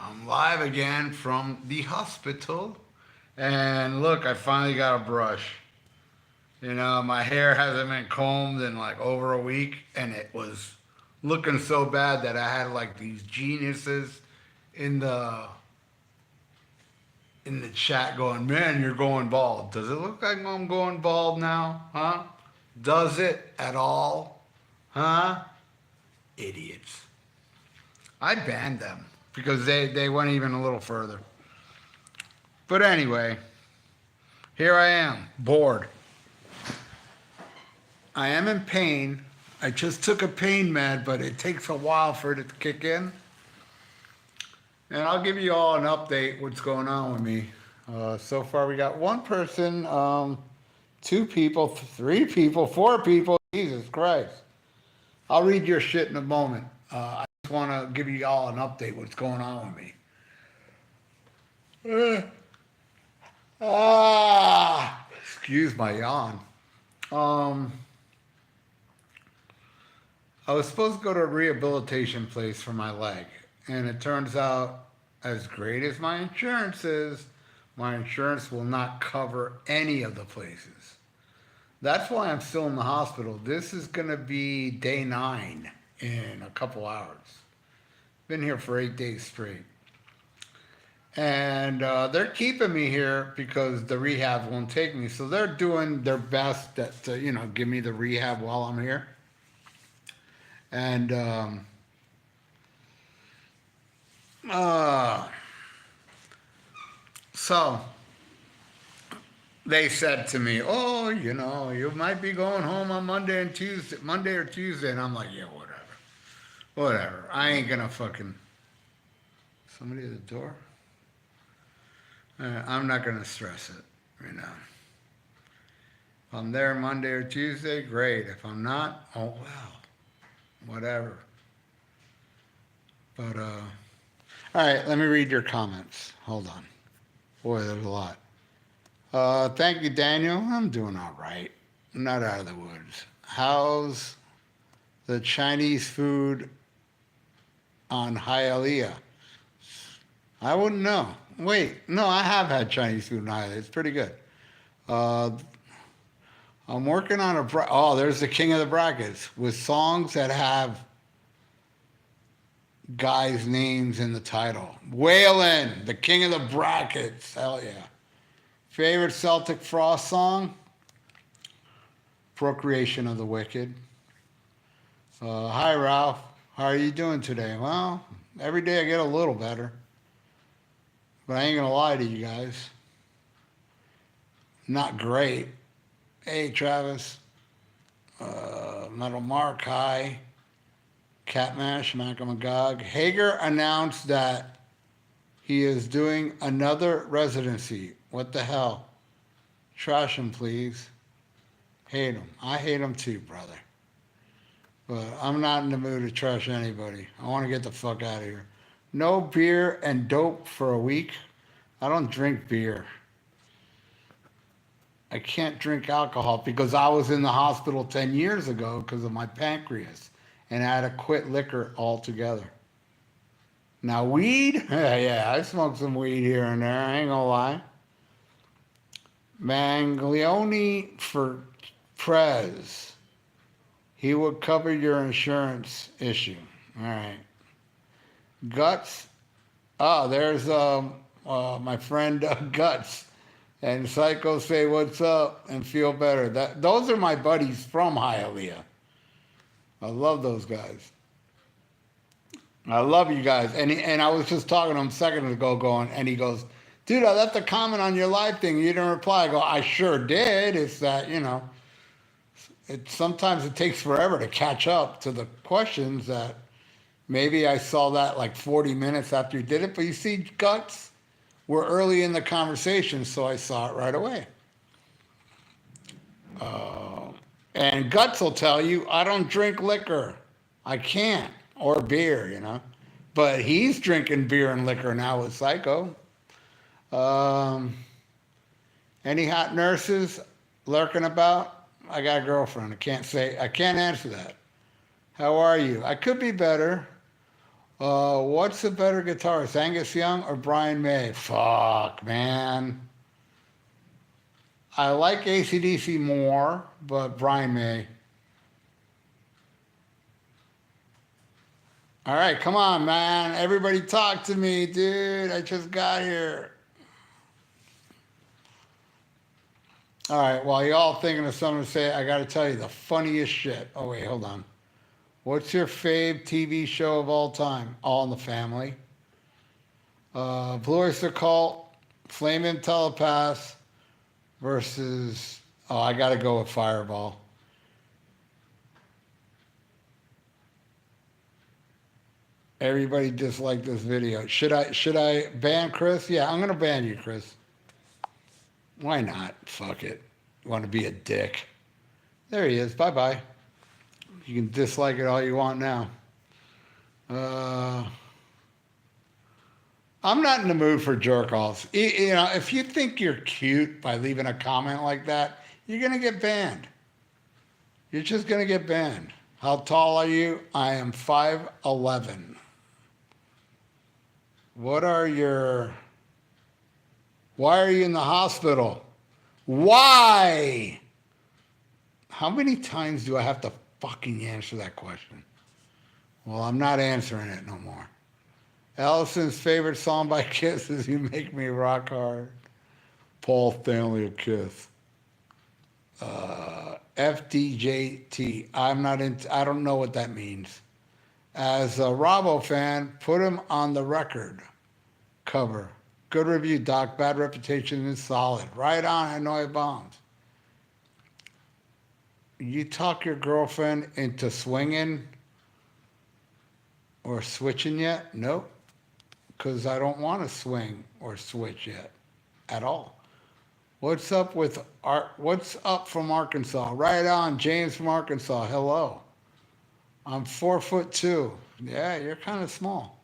I'm live again from the hospital. And look, I finally got a brush. My hair hasn't been combed in like over a week, and it was looking so bad that I had like these geniuses in the chat going, "Man, you're going bald. Does it look like I'm going bald now? Huh? Does it at all? Huh? Idiots." I banned them because they went even a little further. But anyway, here I am, bored. I am in pain. I just took a pain med, but it takes a while for it to kick in. And I'll give you all an update what's going on with me. So far, we got one person, two people, three people, four people. Jesus Christ. I'll read your shit in a moment. I just want to give you all an update what's going on with me. Excuse my yawn. Um, I was supposed to go to a rehabilitation place for my leg, and it turns out, as great as my insurance is, my insurance will not cover any of the places. That's why I'm still in the hospital. This is going to be day 9 in a couple hours. Been here for 8 days straight. And they're keeping me here because the rehab won't take me. So they're doing their best to give me the rehab while I'm here. And uh, so they said to me, "Oh, you might be going home on Monday or Tuesday." And I'm like, "Yeah, whatever. I ain't gonna fucking." Somebody at the door. I'm not gonna stress it. If I'm there Monday or Tuesday, great. If I'm not, oh well, whatever. But all right, let me read your comments. Hold on. Boy, there's a lot. Thank you, Daniel. I'm doing all right. I'm not out of the woods. How's the Chinese food on Hialeah? I wouldn't know. Wait, no, I have had Chinese food in Hialeah. It's pretty good. Uh, I'm working on there's the king of the brackets with songs that have guys' names in the title. Waylon, the king of the brackets. Hell yeah. Favorite Celtic Frost song? Procreation of the Wicked. Hi, Ralph. How are you doing today? Well, every day I get a little better. But I ain't going to lie to you guys. Not great. Hey, Travis. Metal Mark, hi. Catmash, Macamagog. Hager announced that he is doing another residency. What the hell? Trash him, please. Hate him. I hate him too, brother. But I'm not in the mood to trash anybody. I want to get the fuck out of here. No beer and dope for a week. I don't drink beer. I can't drink alcohol because I was in the hospital 10 years ago because of my pancreas. And I had to quit liquor altogether. Now, weed? Yeah, I smoke some weed here and there. I ain't gonna lie. Manglione for Prez. He would cover your insurance issue. All right. Guts. Oh, there's my friend Guts. And Psycho say what's up and feel better. Those are my buddies from Hialeah. I love those guys. I love you guys. And I was just talking to him a second ago and he goes, "Dude, I left a comment on your live thing. You didn't reply." I go, "I sure did." It's that, sometimes it takes forever to catch up to the questions that maybe I saw that like 40 minutes after you did it. But you see, Guts, we're early in the conversation, so I saw it right away. And Guts will tell you, I don't drink liquor. I can't. Or beer. But he's drinking beer and liquor now with Psycho. Any hot nurses lurking about? I got a girlfriend. I can't answer that. How are you? I could be better. What's the better guitarist, Angus Young or Brian May? Fuck, man. I like AC/DC more, but Brian May. All right, come on, man. Everybody talk to me, dude. I just got here. All right, while y'all thinking of something to say, I got to tell you the funniest shit. Oh, wait, hold on. What's your fave TV show of all time? All in the Family. Blue Oyster Cult, Flaming Telepath versus. Oh, I got to go with Fireball. Everybody disliked this video. Should I ban Chris? Yeah, I'm gonna ban you, Chris. Why not? Fuck it. You want to be a dick? There he is. Bye bye. You can dislike it all you want now. Uh, I'm not in the mood for jerk offs. You know, if you think you're cute by leaving a comment like that, you're gonna get banned. You're just gonna get banned. How tall are you? I am 5'11". What are your Why are you in the hospital? Why? How many times do I have to fucking answer that question? Well, I'm not answering it no more. Allison's favorite song by Kiss is You Make Me Rock Hard. Paul Stanley of Kiss. FDJT. I don't know what that means. As a Bravo fan, put him on the record cover. Good review, Doc. Bad reputation is solid. Right on, Hanoi Bombs. You talk your girlfriend into swinging or switching yet? Nope. Because I don't want to swing or switch yet at all. What's up from Arkansas? Right on, James from Arkansas. Hello. I'm 4'2". Yeah, you're kind of small.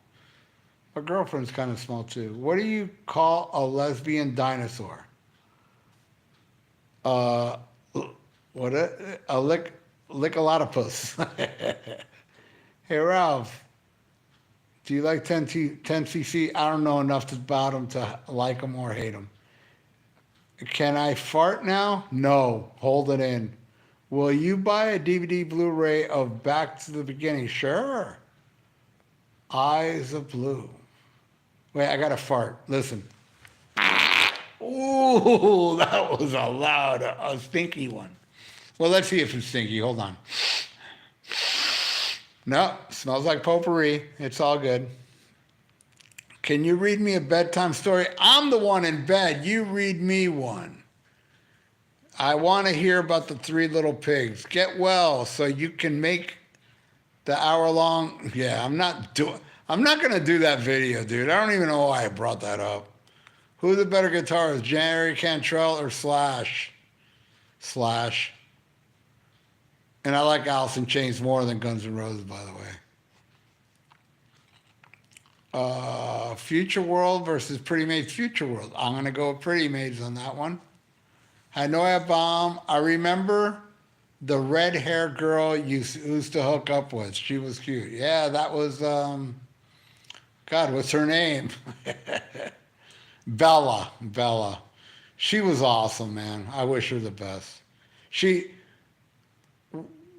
My girlfriend's kind of small too. What do you call a lesbian dinosaur? What a lickalotopus. Hey Ralph, do you like 10cc? I don't know enough about them to like them or hate them. Can I fart now? No, hold it in. Will you buy a DVD Blu-ray of Back to the Beginning? Sure. Eyes of Blue. Wait, I got to fart. Listen. Ooh, that was a stinky one. Well, let's see if it's stinky. Hold on. No, smells like potpourri. It's all good. Can you read me a bedtime story? I'm the one in bed. You read me one. I want to hear about the Three Little Pigs. Get well so you can make the hour long. Yeah, I'm not going to do that video, dude. I don't even know why I brought that up. Who's the better guitarist, Jerry Cantrell or Slash? Slash. And I like Alice in Chains more than Guns N' Roses, by the way. Future World versus Pretty Maids Future World. I'm going to go with Pretty Maids on that one. Hanoi Bomb. I remember the red-haired girl you used to hook up with. She was cute. Yeah, that was, God, what's her name? Bella. She was awesome, man. I wish her the best.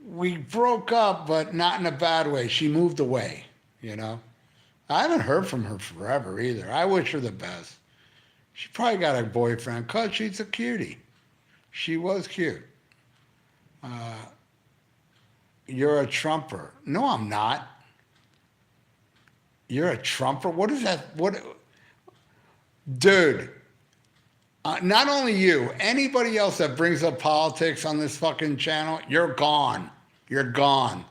We broke up, but not in a bad way. She moved away, you know. I haven't heard from her forever either. I wish her the best. She probably got a boyfriend because she's a cutie. She was cute. You're a Trumper. No, I'm not. You're a Trumper? What is that? What? Dude, not only you, anybody else that brings up politics on this fucking channel, you're gone. You're gone.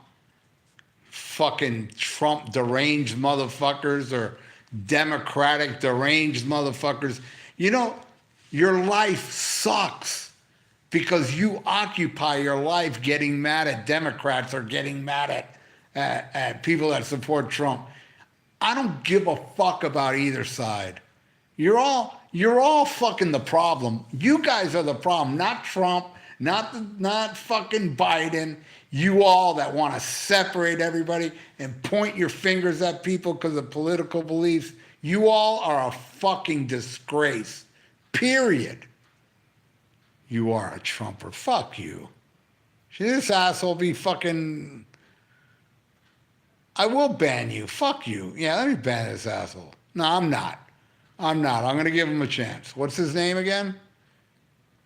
Fucking Trump deranged motherfuckers or Democratic deranged motherfuckers. You know, your life sucks because you occupy your life getting mad at Democrats or getting mad at people that support Trump. I don't give a fuck about either side. You're all fucking the problem. You guys are the problem, not Trump, not fucking Biden. You all that want to separate everybody and point your fingers at people because of political beliefs, you all are a fucking disgrace. Period. You are a Trumper. Fuck you. Should this asshole be fucking. I will ban you. Fuck you. Yeah, let me ban this asshole. No, I'm not. I'm not. I'm going to give him a chance. What's his name again?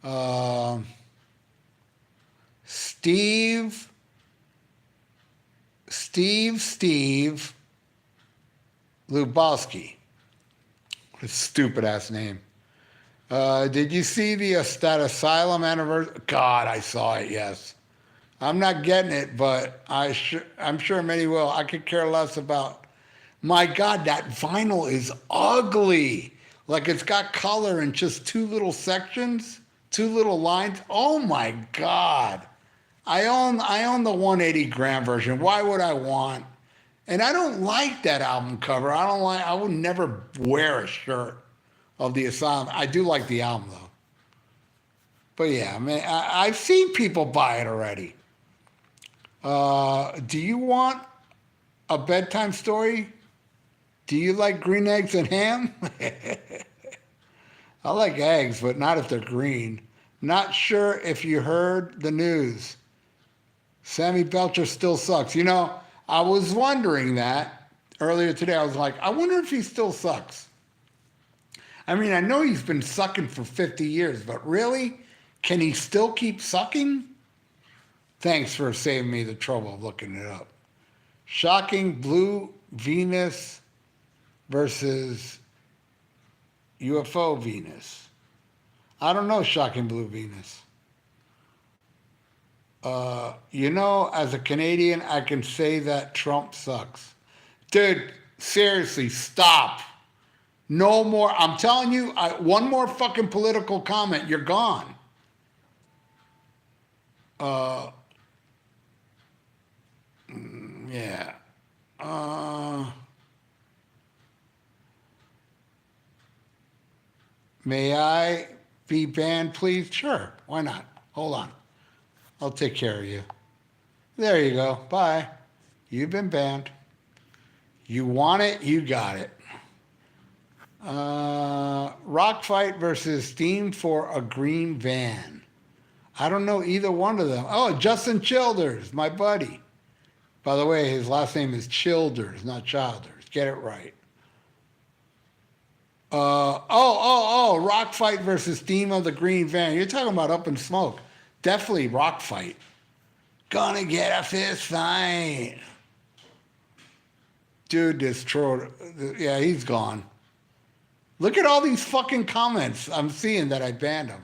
Uh, Steve. Steve Lubowski. What a stupid ass name. Did you see that asylum anniversary? God, I saw it. Yes. I'm not getting it, but I'm sure many will. I could care less about. My God, that vinyl is ugly. Like it's got color in just two little sections, two little lines. Oh my God. I own the 180 gram version. Why would I want? And I don't like that album cover. I would never wear a shirt of the Asylum. I do like the album though. But yeah, I mean, I've seen people buy it already. Do you want a bedtime story? Do you like green eggs and ham? I like eggs, but not if they're green. Not sure if you heard the news. Sammy Belcher still sucks. You know, I was wondering that earlier today. I was like, I wonder if he still sucks. I mean, I know he's been sucking for 50 years, but really? Can he still keep sucking? Thanks for saving me the trouble of looking it up. Shocking Blue Venus versus UFO Venus. I don't know Shocking Blue Venus. You know, as a Canadian, I can say that Trump sucks. Dude, seriously, stop. No more. I'm telling you, one more fucking political comment, you're gone. Uh, yeah. May I be banned, please? Sure. Why not? Hold on. I'll take care of you. There you go. Bye. You've been banned. You want it, you got it. Rock Fight versus Steam for a Green Van. I don't know either one of them. Oh, Justin Childers, my buddy. By the way, his last name is Childers, not Childers. Get it right. Rock Fight versus Steam of the Green Van. You're talking about Up in Smoke. Definitely Rock Fight. Gonna get a fist fight. Dude, this troll, yeah, he's gone. Look at all these fucking comments I'm seeing that I banned him.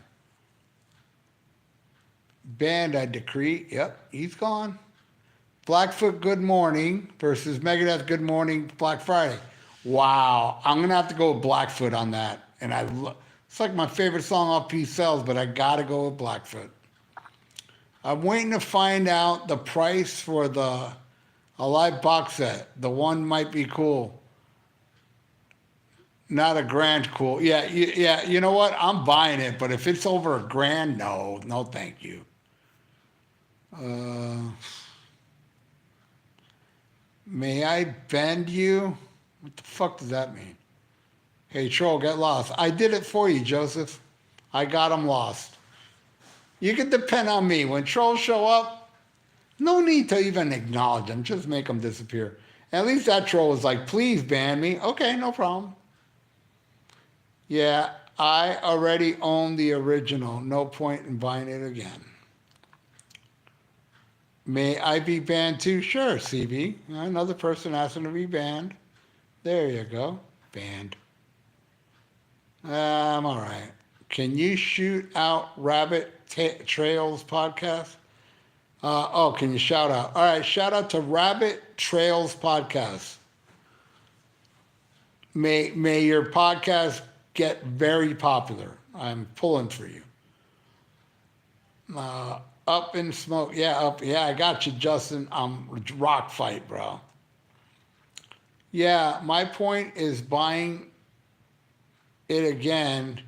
Banned, I decree. Yep, he's gone. Blackfoot Good Morning versus Megadeth Good Morning Black Friday. Wow, I'm gonna have to go with Blackfoot on that. And it's like my favorite song off Peace Sells, but I gotta go with Blackfoot. I'm waiting to find out the price for a live box set. The one might be cool. Not a grand cool. Yeah, yeah. You know what? I'm buying it, but if it's over a grand, no, thank you. May I bend you? What the fuck does that mean? Hey, troll, get lost. I did it for you, Joseph. I got him lost. You can depend on me. When trolls show up, no need to even acknowledge them. Just make them disappear. At least that troll was like, please ban me. Okay, no problem. Yeah, I already own the original. No point in buying it again. May I be banned too? Sure, CB. Another person asking to be banned. There you go. Banned. I'm all right. Can you shoot out Rabbit Trails podcast? Can you shout out? All right, shout out to Rabbit Trails podcast. May your podcast get very popular. I'm pulling for you. Up in Smoke. Yeah, I got you, Justin. Rock Fight, bro. Yeah, my point is buying it again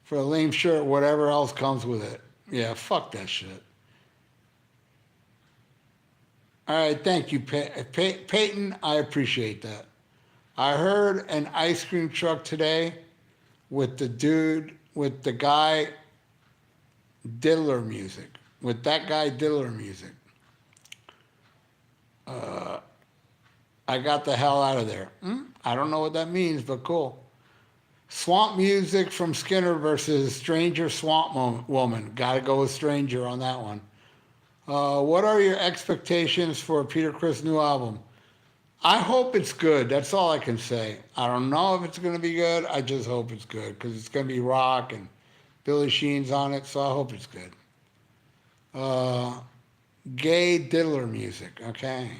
for a lame shirt, whatever else comes with it. Yeah, fuck that shit. All right, thank you, Peyton. I appreciate that. I heard an ice cream truck today with the dude, with the guy diddler music, with that guy diddler music. I got the hell out of there. I don't know what that means, but cool. Swamp music from Skinner versus Stranger Swamp Woman. Gotta go with Stranger on that one. What are your expectations for Peter Criss' new album? I hope it's good. That's all I can say. I don't know if it's going to be good. I just hope it's good because it's going to be rock and Billy Sheen's on it, so I hope it's good. Uh, Gay diddler music, okay.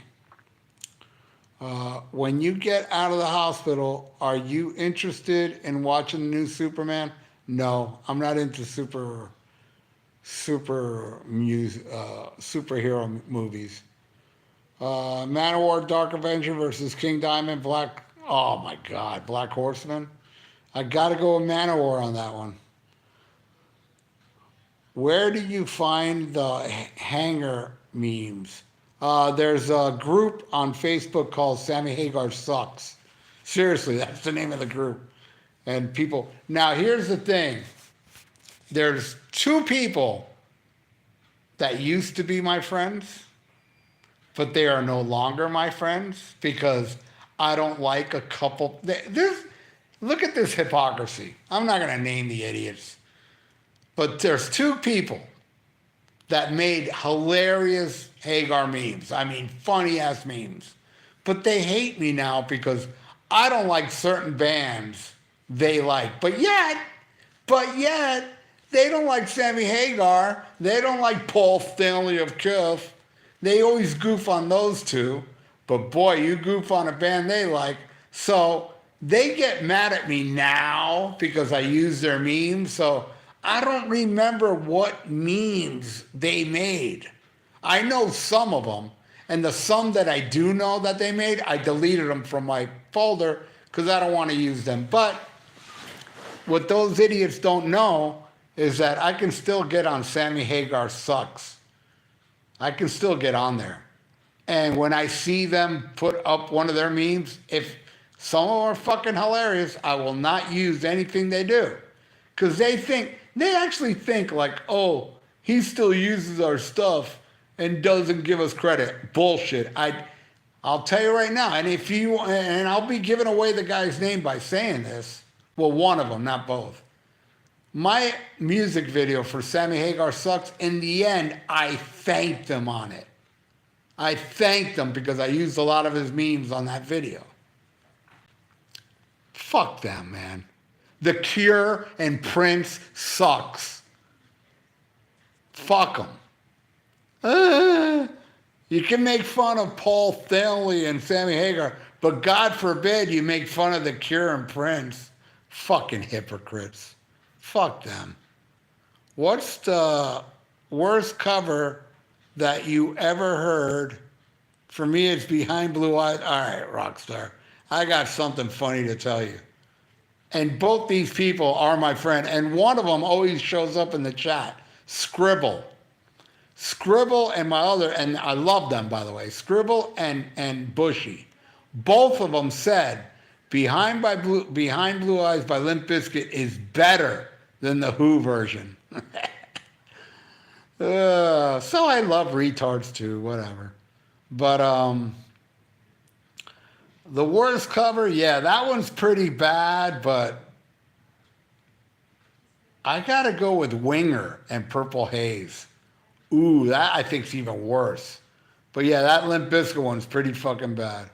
When you get out of the hospital, are you interested in watching the new Superman? No, I'm not into superhero movies. Manowar Dark Avenger versus King Diamond Black. Oh my God, Black Horseman. I gotta go with Manowar on that one. Where do you find the hanger memes? There's a group on Facebook called Sammy Hagar Sucks. Seriously, that's the name of the group. And people. Now, here's the thing there's two people that used to be my friends, but they are no longer my friends because I don't like a couple. Look at this hypocrisy. I'm not going to name the idiots, but there's two people that made hilarious Hagar memes. I mean, funny ass memes. But they hate me now because I don't like certain bands they like. But yet, they don't like Sammy Hagar. They don't like Paul Stanley of Kiss. They always goof on those two. But boy, you goof on a band they like. So they get mad at me now because I use their memes. So I don't remember what memes they made. I know some of them. And the some that I do know that they made, I deleted them from my folder because I don't want to use them. But what those idiots don't know is that I can still get on Sammy Hagar Sucks. I can still get on there. And when I see them put up one of their memes, if some of them are fucking hilarious, I will not use anything they do. Because they actually think like, oh, he still uses our stuff and doesn't give us credit. Bullshit. I'll tell you right now, and I'll be giving away the guy's name by saying this. Well, one of them, not both. My music video for Sammy Hagar Sucks, in the end, I thanked him on it. I thanked him because I used a lot of his memes on that video. Fuck them, man. The Cure and Prince sucks. Fuck them. You can make fun of Paul Stanley and Sammy Hagar, but God forbid you make fun of The Cure and Prince. Fucking hypocrites. Fuck them. What's the worst cover that you ever heard? For me, it's Behind Blue Eyes. All right, Rockstar. I got something funny to tell you. And both these people are my friend. And one of them always shows up in the chat. Scribble. Scribble and my other, and I love them, by the way. Scribble and Bushy. Both of them said Behind Blue Eyes by Limp Bizkit is better than the Who version. So I love retards too, whatever. But the worst cover, yeah, that one's pretty bad, but I gotta go with Winger and Purple Haze. Ooh, that I think's even worse. But yeah, that Limp Bizkit one's pretty fucking bad.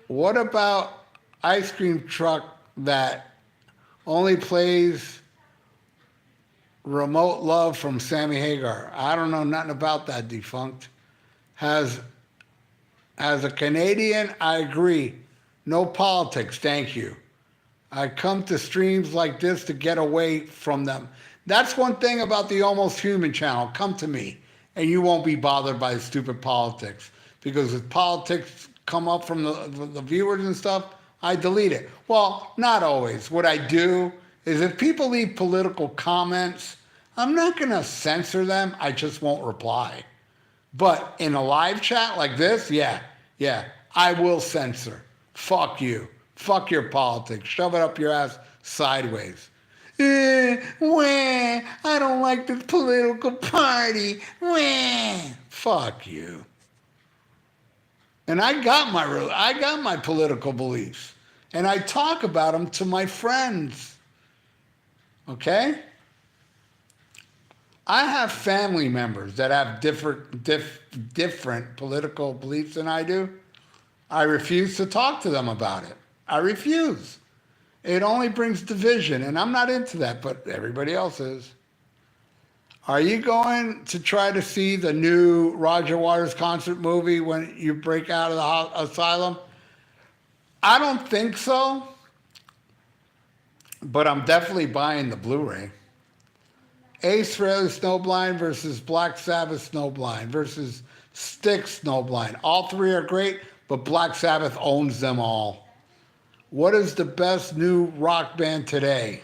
What about Ice Cream Truck that only plays Remote Love from Sammy Hagar? I don't know nothing about that, defunct. As a Canadian, I agree. No politics, thank you. I come to streams like this to get away from them. That's one thing about the Almost Human channel. Come to me, and you won't be bothered by the stupid politics. Because if politics come up from the viewers and stuff, I delete it. Well, not always. What I do is if people leave political comments, I'm not going to censor them. I just won't reply. But in a live chat like this, yeah, yeah, I will censor. Fuck you. Fuck your politics. Shove it up your ass sideways. Wah, I don't like this political party. Wah. Fuck you. And I got my political beliefs, and I talk about them to my friends. Okay? I have family members that have different political beliefs than I do. I refuse to talk to them about it. I refuse. It only brings division, and I'm not into that, but everybody else is. Are you going to try to see the new Roger Waters concert movie when you break out of the asylum? I don't think so, but I'm definitely buying the Blu-ray. Ace Frehley Snowblind versus Black Sabbath Snowblind versus Styx Snowblind. All three are great, but Black Sabbath owns them all. What is the best new rock band today?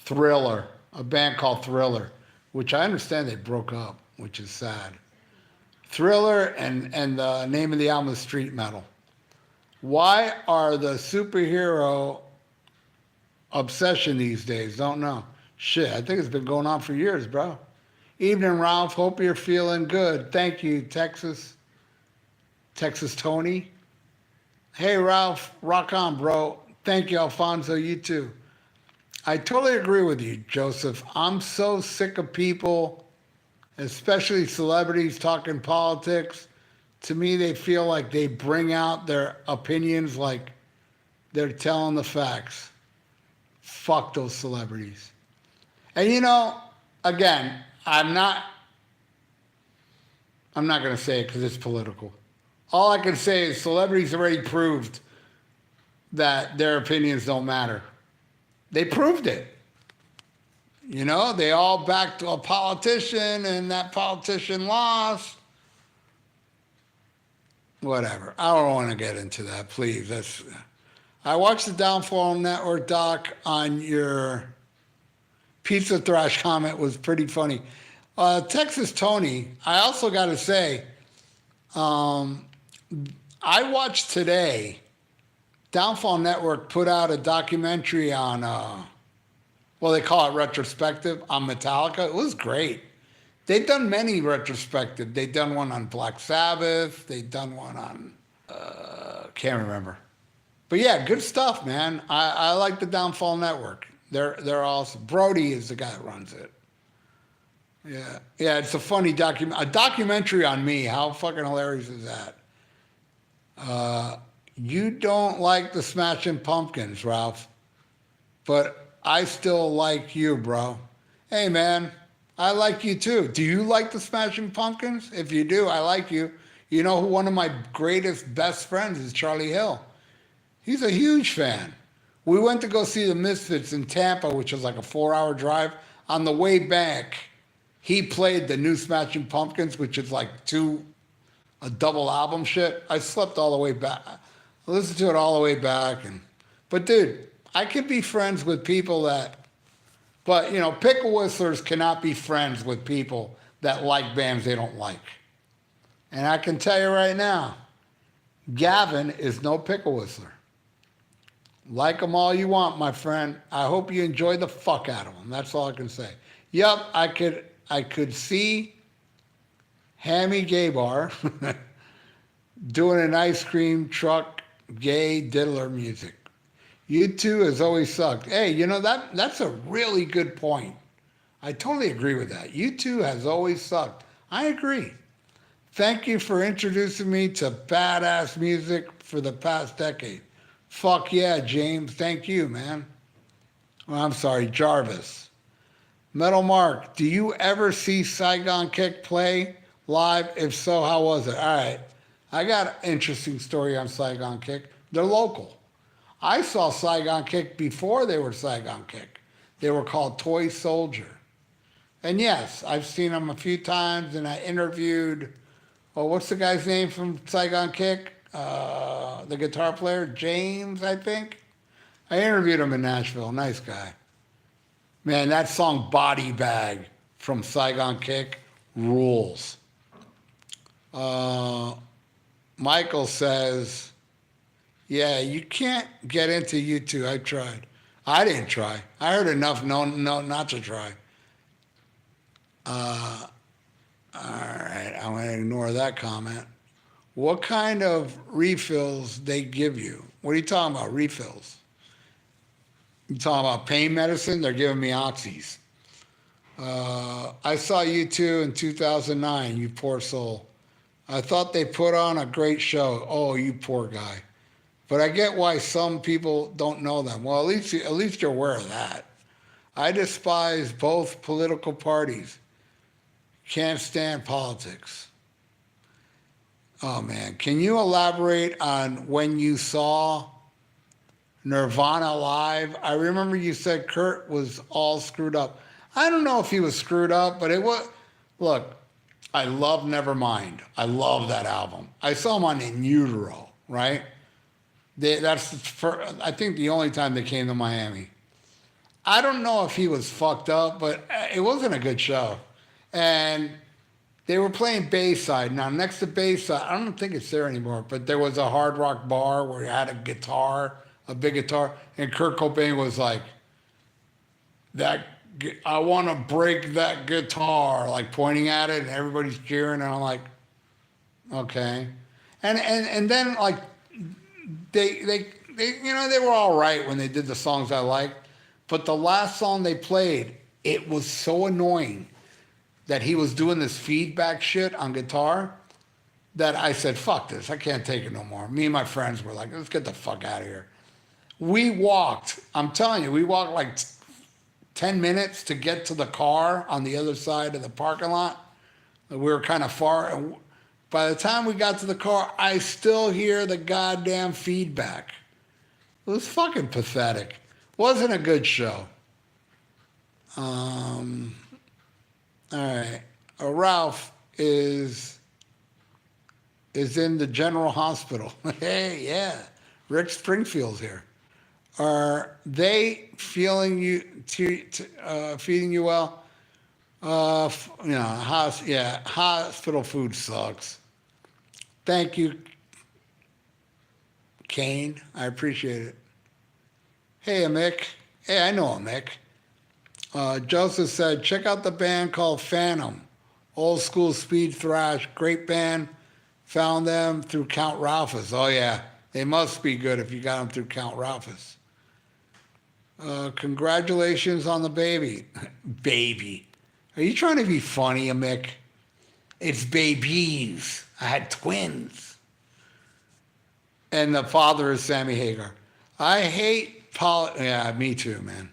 Thriller, a band called Thriller, which I understand they broke up, which is sad. Thriller and the name of the album is Street Metal. Why are the superhero obsession these days? Don't know. Shit, I think it's been going on for years, bro. Evening, Ralph. Hope you're feeling good. Thank you, Texas Tony. Hey, Ralph. Rock on, bro. Thank you, Alfonso. You too. I totally agree with you, Joseph. I'm so sick of people, especially celebrities, talking politics. To me, they feel like they bring out their opinions like they're telling the facts. Fuck those celebrities. And again, I'm not going to say it because it's political. All I can say is celebrities already proved that their opinions don't matter. They proved it. They all backed a politician and that politician lost. Whatever. I don't want to get into that, please. I watched the Downfall Network doc on your Pizza Thrash comment. Was pretty funny. Texas Tony, I also got to say, I watched today, Downfall Network put out a documentary on, they call it retrospective, on Metallica. It was great. They've done many retrospective. They've done one on Black Sabbath. They've done one on, can't remember. But yeah, good stuff, man. I like the Downfall Network. They're awesome. Brody is the guy that runs it. Yeah, it's a funny a documentary on me. How fucking hilarious is that? You don't like the Smashing Pumpkins, Ralph, but I still like you, bro. Hey, man, I like you too. Do you like the Smashing Pumpkins? If you do, I like you. You know who one of my greatest best friends is? Charlie Hill. He's a huge fan. We went to go see the Misfits in Tampa, which was like a 4-hour drive. On the way back, he played the new Smashing Pumpkins, which is like a double album shit. I slept all the way back. I listened to it all the way back. But dude, I could be friends with people but pickle whistlers cannot be friends with people that like bands they don't like. And I can tell you right now, Gavin is no pickle whistler. Like them all you want, my friend. I hope you enjoy the fuck out of them. That's all I can say. Yup, I could see Hammy Gay Bar doing an ice cream truck gay diddler music. U2 has always sucked. Hey, that's a really good point. I totally agree with that. U2 has always sucked. I agree. Thank you for introducing me to badass music for the past decade. Fuck yeah, James. Thank you, man. Well, I'm sorry, Jarvis. Metal Mark, do you ever see Saigon Kick play live? If so, how was it? All right. I got an interesting story on Saigon Kick. They're local. I saw Saigon Kick before they were Saigon Kick. They were called Toy Soldier. And yes, I've seen them a few times, and I interviewed, what's the guy's name from Saigon Kick? The guitar player, James, I think. I interviewed him in Nashville. Nice guy. Man, that song Body Bag from Saigon Kick rules. Uh, Michael says, yeah, you can't get into YouTube. I tried. I didn't try. I heard enough not to try. All right, I'm going to ignore that comment. What kind of refills they give you? What are you talking about, refills? You talking about pain medicine? They're giving me oxys. I saw you two in 2009, you poor soul. I thought they put on a great show. Oh, you poor guy. But I get why some people don't know them. Well, at least you're aware of that. I despise both political parties. Can't stand politics. Oh man, can you elaborate on when you saw Nirvana live? I remember you said Kurt was all screwed up. I don't know if he was screwed up, but it was. Look, I love Nevermind. I love that album. I saw him on In Utero, right? I think the only time they came to Miami. I don't know if he was fucked up, but it wasn't a good show. And they were playing Bayside. Now, next to Bayside, I don't think it's there anymore, but there was a hard rock bar where he had a guitar, a big guitar, and Kurt Cobain was like, I want to break that guitar, like pointing at it, and everybody's cheering, and I'm like, okay. And then like they they were all right when they did the songs I liked, but the last song they played, it was so annoying that he was doing this feedback shit on guitar that I said, fuck this, I can't take it no more. Me and my friends were like, let's get the fuck out of here. We walked, I'm telling you, we walked like 10 minutes to get to the car on the other side of the parking lot. We were kind of far. And by the time we got to the car, I still hear the goddamn feedback. It was fucking pathetic. Wasn't a good show. All right. Ralph is in the general hospital. Hey, yeah. Rick Springfield's here. Are they feeding you well? Hospital food sucks. Thank you, Kane. I appreciate it. Hey, Mick. Hey, I know Mick. Joseph said, check out the band called Phantom. Old school speed thrash. Great band. Found them through Count Ralphus. Oh, yeah. They must be good if you got them through Count Ralphus. Congratulations on the baby. Baby. Are you trying to be funny, Mick? It's babies. I had twins. And the father is Sammy Hagar. I hate yeah, me too, man.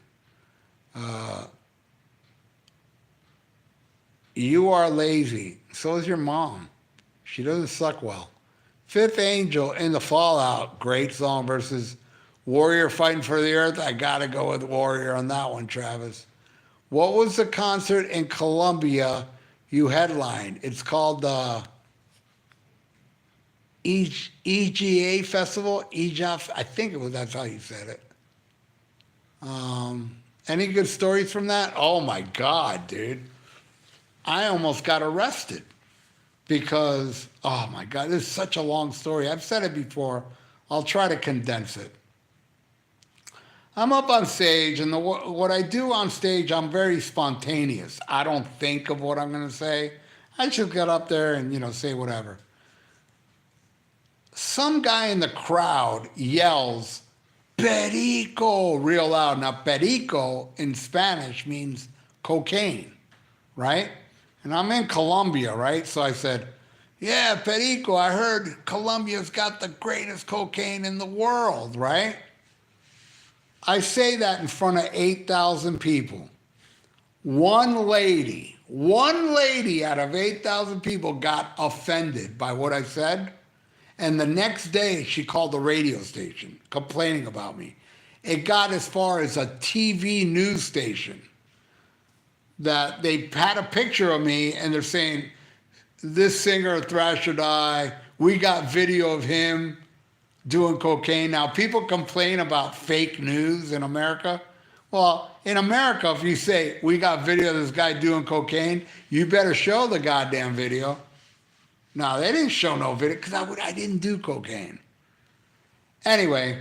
You are lazy. So is your mom. She doesn't suck well. Fifth Angel in the Fallout. Great song versus Warrior Fighting for the Earth. I got to go with Warrior on that one, Travis. What was the concert in Colombia you headlined? It's called the EGA Festival. EGA, I think that's how you said it. Any good stories from that? Oh my God, dude. I almost got arrested because, oh my God, this is such a long story. I've said it before. I'll try to condense it. I'm up on stage, and what I do on stage, I'm very spontaneous. I don't think of what I'm going to say. I just get up there and, say whatever. Some guy in the crowd yells, Perico, real loud. Now, Perico in Spanish means cocaine, right? And I'm in Colombia, right? So I said, yeah, Perico, I heard Colombia's got the greatest cocaine in the world, right? I say that in front of 8,000 people. One lady out of 8,000 people got offended by what I said. And the next day, she called the radio station complaining about me. It got as far as a TV news station that they had a picture of me and they're saying, this singer, Thrash or Die, we got video of him doing cocaine. Now, people complain about fake news in America. Well, in America, if you say, we got video of this guy doing cocaine, you better show the goddamn video. No, they didn't show no video because I didn't do cocaine. Anyway,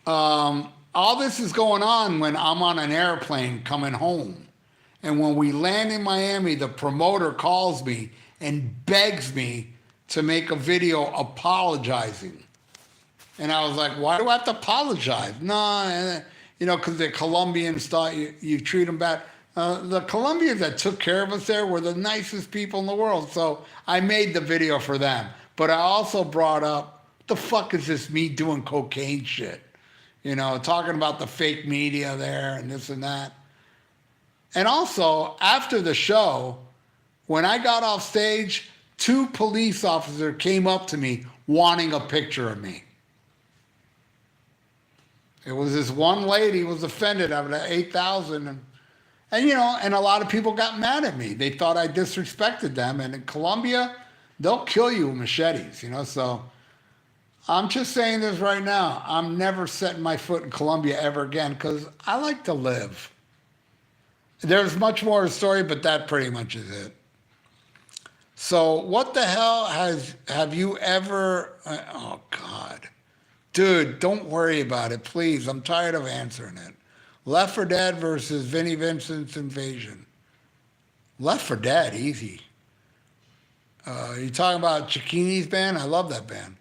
all this is going on when I'm on an airplane coming home. And when we land in Miami, the promoter calls me and begs me to make a video apologizing. And I was like, why do I have to apologize? No, because the Colombians thought you treat them bad. The Colombians that took care of us there were the nicest people in the world. So I made the video for them. But I also brought up, the fuck is this me doing cocaine shit? Talking about the fake media there and this and that. And also, after the show, when I got off stage, 2 police officers came up to me wanting a picture of me. It was this one lady who was offended out of the 8,000. And a lot of people got mad at me. They thought I disrespected them. And in Colombia, they'll kill you with machetes, So I'm just saying this right now. I'm never setting my foot in Colombia ever again because I like to live. There's much more to the story, but that pretty much is it. So what the hell have you ever, oh God. Dude, don't worry about it, please. I'm tired of answering it. Left 4 Dead versus Vinnie Vincent's Invasion. Left 4 Dead, easy. You talking about Chiquini's band? I love that band.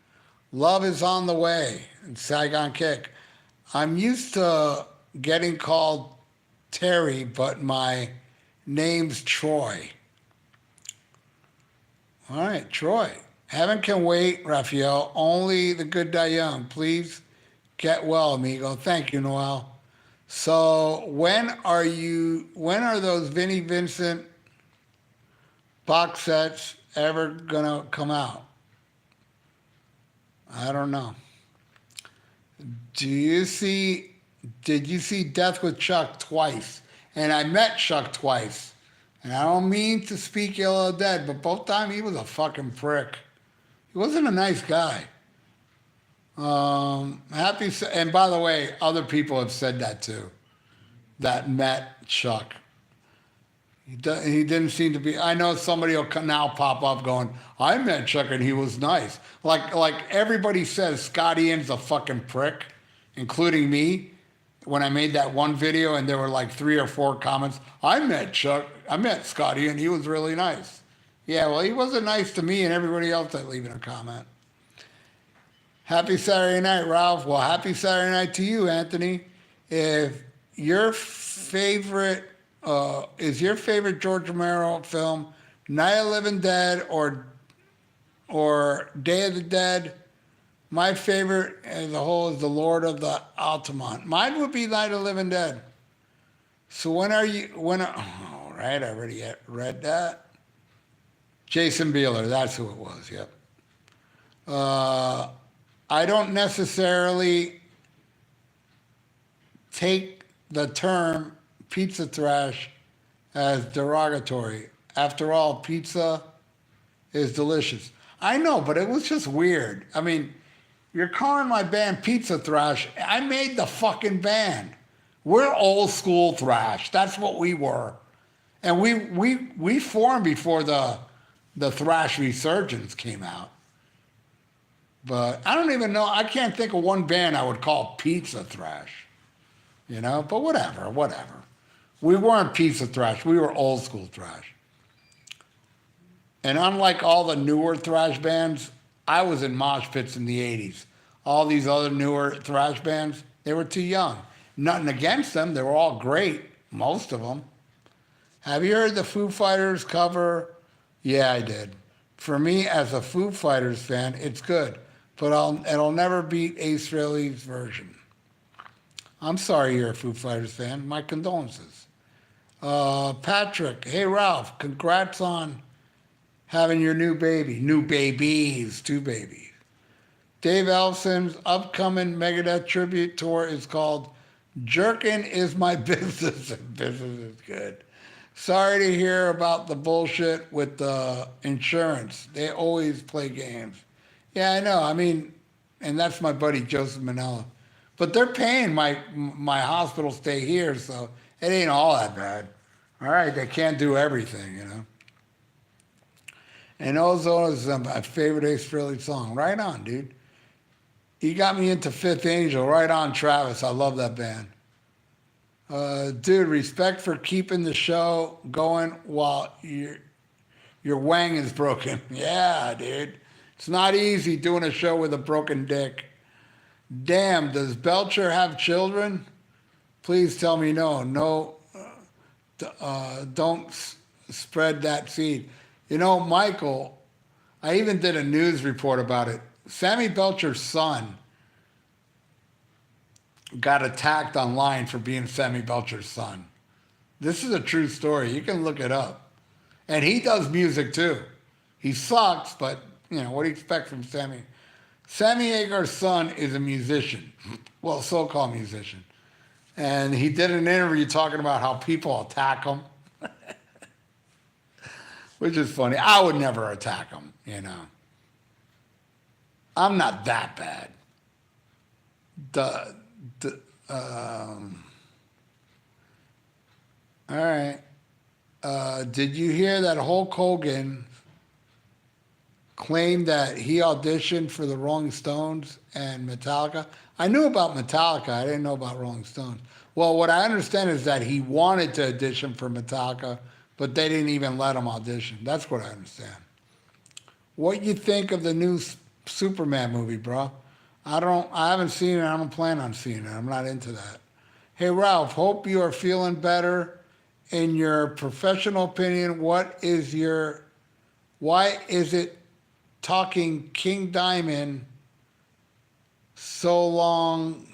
Love is on the way. And Saigon Kick. I'm used to getting called Terry, but my name's Troy. All right, Troy. Heaven can wait, Raphael. Only the good die young. Please get well, amigo. Thank you, Noel. So when are those Vinnie Vincent box sets ever gonna come out? I don't know. Did you see Death with Chuck twice? And I met Chuck twice. And I don't mean to speak ill of Dead, but both times he was a fucking prick. He wasn't a nice guy. And by the way, other people have said that too. That met Chuck. He didn't seem to be. I know somebody will now pop up going, I met Chuck and he was nice. Like everybody says Scott Ian's a fucking prick, including me. When I made that one video and there were like 3 or 4 comments, I met Scott Ian, he was really nice. Yeah, well, he wasn't nice to me and everybody else that leaving a comment. Happy Saturday night, Ralph. Well, happy Saturday night to you, Anthony. If your favorite, is your favorite George Romero film Night of the Living Dead or Day of the Dead? My favorite as a whole is The Lord of the Altamont. Mine would be Night of the Living Dead. So all right, I already read that. Jason Bieler, that's who it was, yep. I don't necessarily take the term pizza thrash as derogatory. After all, pizza is delicious. I know, but it was just weird. I mean, you're calling my band Pizza Thrash. I made the fucking band. We're old school thrash. That's what we were. And we formed before the thrash resurgence came out. But I don't even know. I can't think of one band I would call Pizza Thrash. But whatever. We weren't Pizza Thrash. We were old school thrash. And unlike all the newer thrash bands, I was in mosh pits in the 80s. All these other newer thrash bands, they were too young. Nothing against them. They were all great, most of them. Have you heard the Foo Fighters cover? Yeah, I did. For me, as a Foo Fighters fan, it's good. But it'll never beat Ace Frehley's version. I'm sorry you're a Foo Fighters fan. My condolences. Patrick, hey Ralph, congrats on having your new baby. New babies, 2 babies. Dave Ellison's upcoming Megadeth tribute tour is called Jerkin' Is My Business, and business is good. Sorry to hear about the bullshit with the insurance. They always play games. Yeah, I know. I mean, and that's my buddy Joseph Manella. But they're paying my hospital stay here, so it ain't all that bad. All right, they can't do everything, you know. And Ozone is my favorite Ace Frehley song. Right on, dude. You got me into Fifth Angel. Right on, Travis. I love that band. Dude, respect for keeping the show going while your wang is broken. Yeah, dude. It's not easy doing a show with a broken dick. Damn, does Belcher have children? Please tell me no. No, don't spread that seed. You know, Michael, I even did a news report about it. Sammy Belcher's son got attacked online for being Sammy Belcher's son. This is a true story. You can look it up. And he does music too. He sucks, but you know, what do you expect from Sammy? Sammy Hagar's son is a musician. Well, so-called musician. And he did an interview talking about how people attack him, which is funny. I would never attack him, you know. I'm not that bad. The, all right. Did you hear that Hulk Hogan claimed that he auditioned for the Rolling Stones and Metallica? I knew about Metallica. I didn't know about Rolling Stones. Well, what I understand is that he wanted to audition for Metallica, but they didn't even let him audition. That's what I understand. What you think of the new Superman movie, bro? I haven't seen it. I don't plan on seeing it. I'm not into that. Hey, Ralph, hope you are feeling better. In your professional opinion, why is it talking King Diamond so long?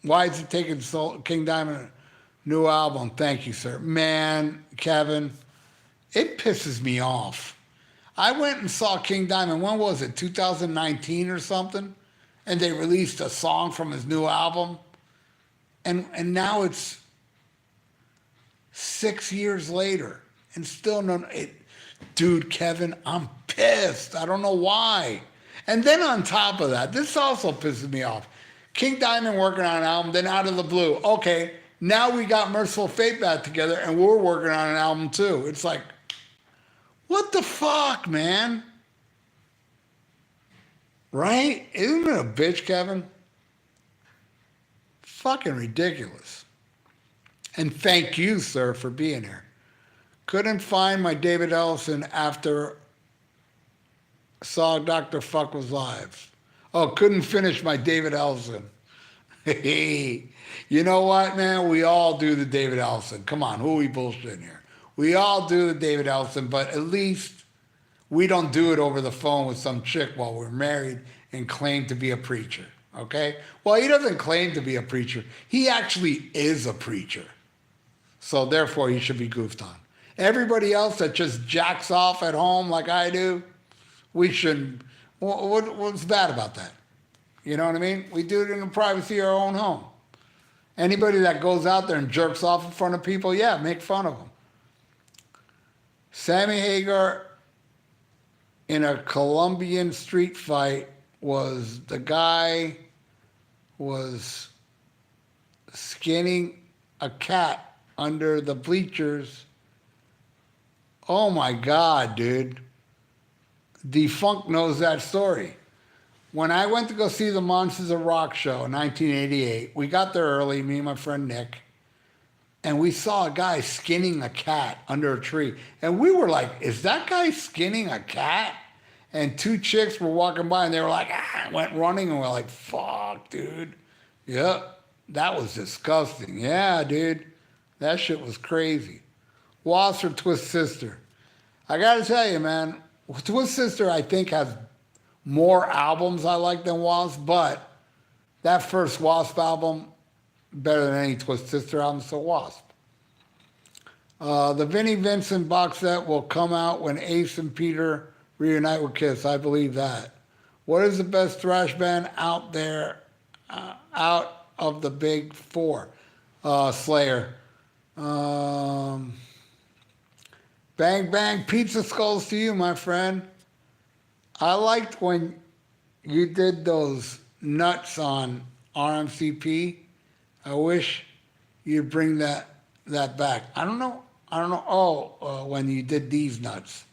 Why is it taking so King Diamond new album? Thank you, sir. Man, Kevin, it pisses me off. I went and saw King Diamond. When was it? 2019 or something? And they released a song from his new album. And now it's 6 years later and still no it. Dude, Kevin, I'm pissed. I don't know why. And then on top of that, this also pisses me off. King Diamond working on an album, then out of the blue, okay, now we got Merciful Fate back together and we're working on an album too. It's like, what the fuck, man? Right? Isn't it a bitch, Kevin? Fucking ridiculous. And thank you, sir, for being here. Couldn't find my David Ellison after saw Dr. Fuck was live. Oh, couldn't finish my David Ellison. You know what, man? We all do the David Ellison. Come on, who are we bullshitting here? We all do the David Ellison, but at least we don't do it over the phone with some chick while we're married and claim to be a preacher, okay? Well, he doesn't claim to be a preacher. He actually is a preacher. So therefore, he should be goofed on. Everybody else that just jacks off at home like I do, we shouldn't. What's bad about that? You know what I mean? We do it in the privacy of our own home. Anybody that goes out there and jerks off in front of people, yeah, make fun of them. Sammy Hagar in a Colombian street fight the guy was skinning a cat under the bleachers. Oh my God, dude. Defunct knows that story. When I went to go see the Monsters of Rock show in 1988, we got there early, me and my friend Nick, and we saw a guy skinning a cat under a tree. And we were like, is that guy skinning a cat? And two chicks were walking by and they were like, went running, and we're like, fuck, dude. Yep, that was disgusting. Yeah, dude, that shit was crazy. Wasp or Twist Sister? I gotta tell you, man, Twist Sister I think has more albums I like than Wasp, but that first Wasp album, better than any Twist Sister album, so Wasp. The Vinnie Vincent box set will come out when Ace and Peter reunite with Kiss. I believe that. What is the best thrash band out there, out of the big four? Slayer. Bang Bang Pizza Skulls to you, my friend. I liked when you did those nuts on RMCP. I wish you'd bring that back. I don't know. I don't know. Oh, when you did these nuts.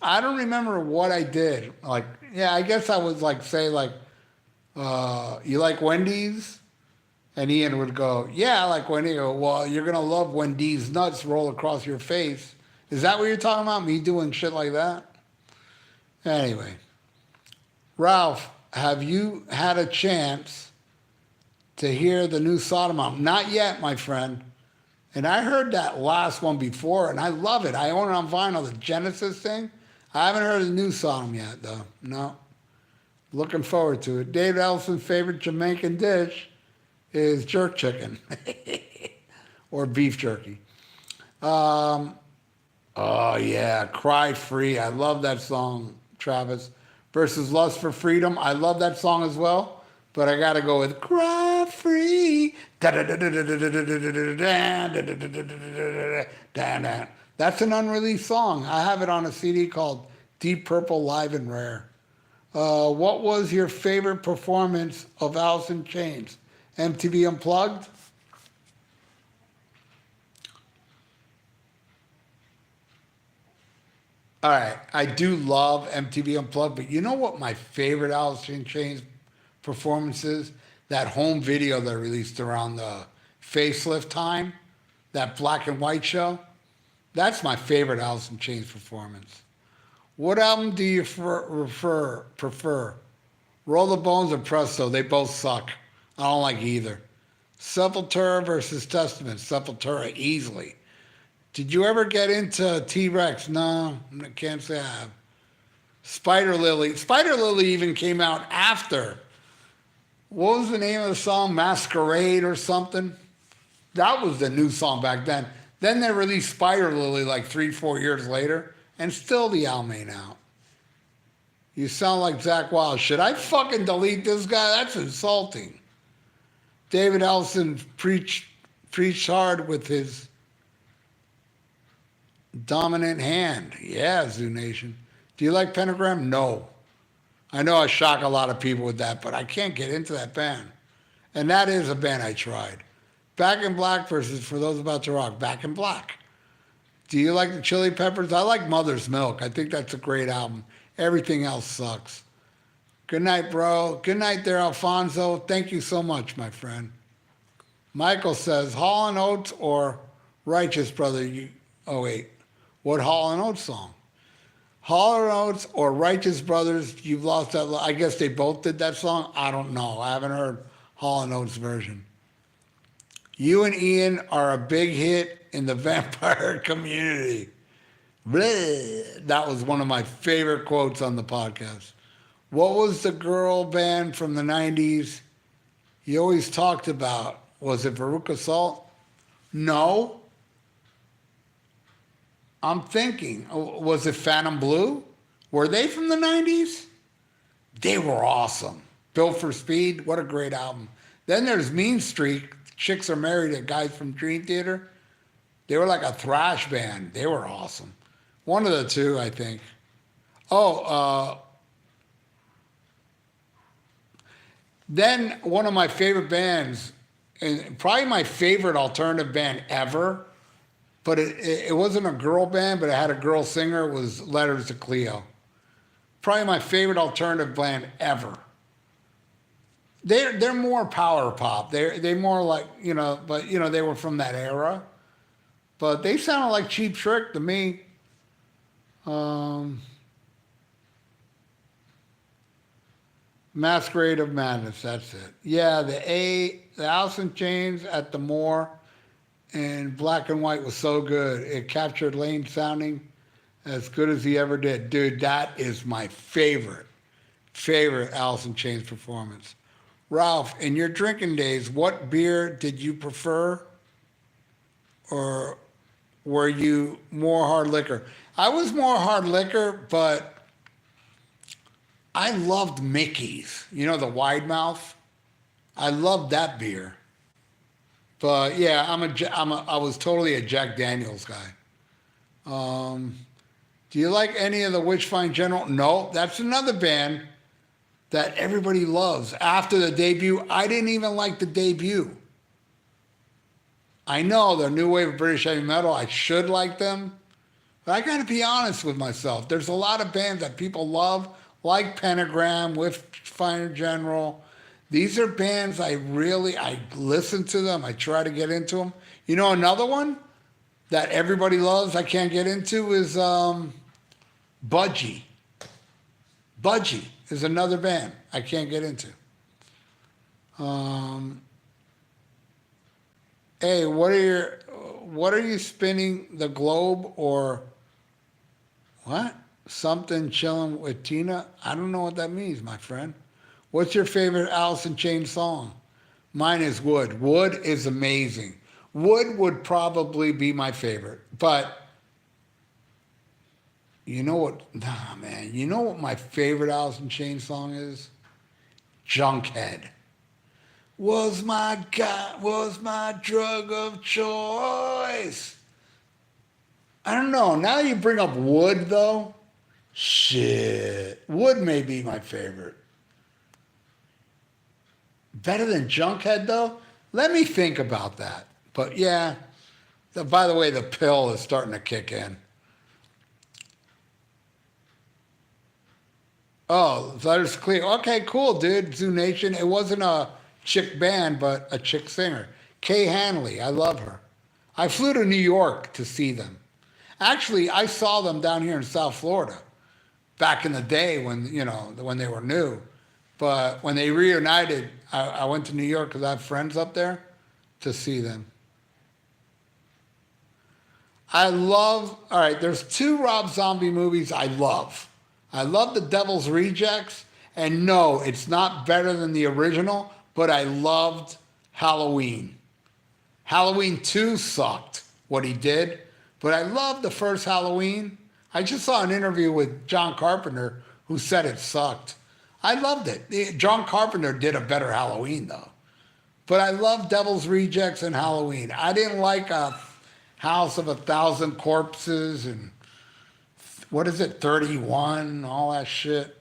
I don't remember what I did. Like, yeah, I guess I was like, say, like, you like Wendy's? And Ian would go, yeah, I like Wendy's. Go, well, you're going to love when these nuts roll across your face. Is that what you're talking about? Me doing shit like that? Anyway, Ralph, have you had a chance to hear the new Sodom album? Not yet, my friend. And I heard that last one before, and I love it. I own it on vinyl, the Genesis thing. I haven't heard the new Sodom yet, though. No. Looking forward to it. Dave Ellison's favorite Jamaican dish is jerk chicken or beef jerky. Oh, yeah. Cry Free. I love that song, Travis. Versus Lust for Freedom. I love that song as well. But I got to go with Cry Free. That's an unreleased song. I have it on a CD called Deep Purple Live and Rare. What was your favorite performance of Alice in Chains? MTV Unplugged? All right, I do love MTV Unplugged, but you know what my favorite Alice in Chains performance is? That home video they released around the facelift time, that black and white show. That's my favorite Alice in Chains performance. What album do you prefer? Roll the Bones or Presto? They both suck. I don't like either. Sepultura versus Testament. Sepultura easily. Did you ever get into T-Rex? No, I can't say I have. Spider Lily. Spider Lily even came out after. What was the name of the song? Masquerade or something? That was the new song back then. Then they released Spider Lily like 3-4 years later, and still the album ain't out. You sound like Zach Wild. Should I fucking delete this guy? That's insulting. David Ellison preached hard with his dominant hand. Yeah, Zoo Nation. Do you like Pentagram? No. I know I shock a lot of people with that, but I can't get into that band. And that is a band I tried. Back in Black versus For Those About to Rock. Back in Black. Do you like the Chili Peppers? I like Mother's Milk. I think that's a great album. Everything else sucks. Good night, bro. Good night there, Alfonso. Thank you so much, my friend. Michael says, Hall and Oates or Righteous Brother? Oh, wait. What Hall and Oates song? Hall and Oates or Righteous Brothers? You've lost that. I guess they both did that song. I don't know. I haven't heard Hall and Oates version. You and Ian are a big hit in the vampire community. Bleh. That was one of my favorite quotes on the podcast. What was the girl band from the 90s you always talked about? Was it Veruca Salt? No. I'm thinking, was it Phantom Blue? Were they from the 90s? They were awesome. Built for Speed, what a great album. Then there's Mean Streak, Chicks Are Married to Guys from Dream Theater. They were like a thrash band. They were awesome. One of the two, I think. Oh, then one of my favorite bands, and probably my favorite alternative band ever, but it wasn't a girl band, but it had a girl singer, was Letters to Cleo. Probably my favorite alternative band ever. They're more power pop. They're more like, but they were from that era. But they sounded like Cheap Trick to me. Masquerade of Madness, that's it. Yeah, the Alice in Chains at the Moore in black and white was so good. It captured Lane sounding as good as he ever did. Dude, that is my favorite Alice in Chains performance. Ralph, in your drinking days, what beer did you prefer? Or were you more hard liquor? I was more hard liquor, but I loved Mickey's. You know, the wide mouth? I loved that beer. But yeah, I was totally a Jack Daniels guy. Do you like any of the Witchfind General? No, that's another band that everybody loves after the debut. I didn't even like the debut. I know they're new wave of British heavy metal. I should like them. But I got to be honest with myself. There's a lot of bands that people love, like Pentagram, with Finer General. These are bands I listen to them. I try to get into them. You know, another one that everybody loves, I can't get into is Budgie. Budgie is another band I can't get into. Um, hey, what are you spinning the globe or what? Something chilling with Tina? I don't know what that means, my friend. What's your favorite Alice in Chains song? Mine is Wood. Wood is amazing. Wood would probably be my favorite. But you know what? Nah, man. You know what my favorite Alice in Chains song is? Junkhead. Was my drug of choice. I don't know. Now you bring up Wood though. Shit. Wood may be my favorite. Better than Junkhead though? Let me think about that. But yeah, by the way, the pill is starting to kick in. Oh, Letters Clear. Okay, cool, dude. Zoo Nation. It wasn't a chick band, but a chick singer. Kay Hanley. I love her. I flew to New York to see them. Actually, I saw them down here in South Florida back in the day when, when they were new. But when they reunited, I went to New York because I have friends up there to see them. All right, there's two Rob Zombie movies I love. I love The Devil's Rejects, and no, it's not better than the original, but I loved Halloween. Halloween 2 sucked, what he did, but I loved the first Halloween. I just saw an interview with John Carpenter who said it sucked. I loved it. John Carpenter did a better Halloween, though. But I love Devil's Rejects and Halloween. I didn't like a House of a Thousand Corpses and what is it, 31, all that shit.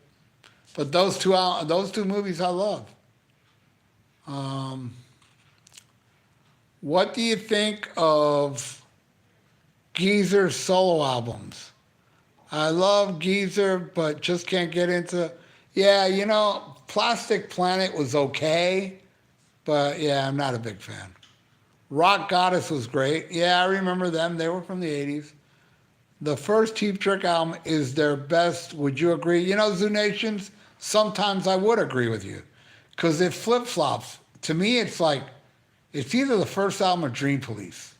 But those two movies I love. Um, what do you think of Geezer's solo albums? I love Geezer, but just can't get into. Yeah, Plastic Planet was okay, but yeah, I'm not a big fan. Rock Goddess was great. Yeah, I remember them. They were from the 80s. The first Cheap Trick album is their best. Would you agree? Zoo Nations, sometimes I would agree with you because it flip flops. To me, it's like, it's either the first album or Dream Police.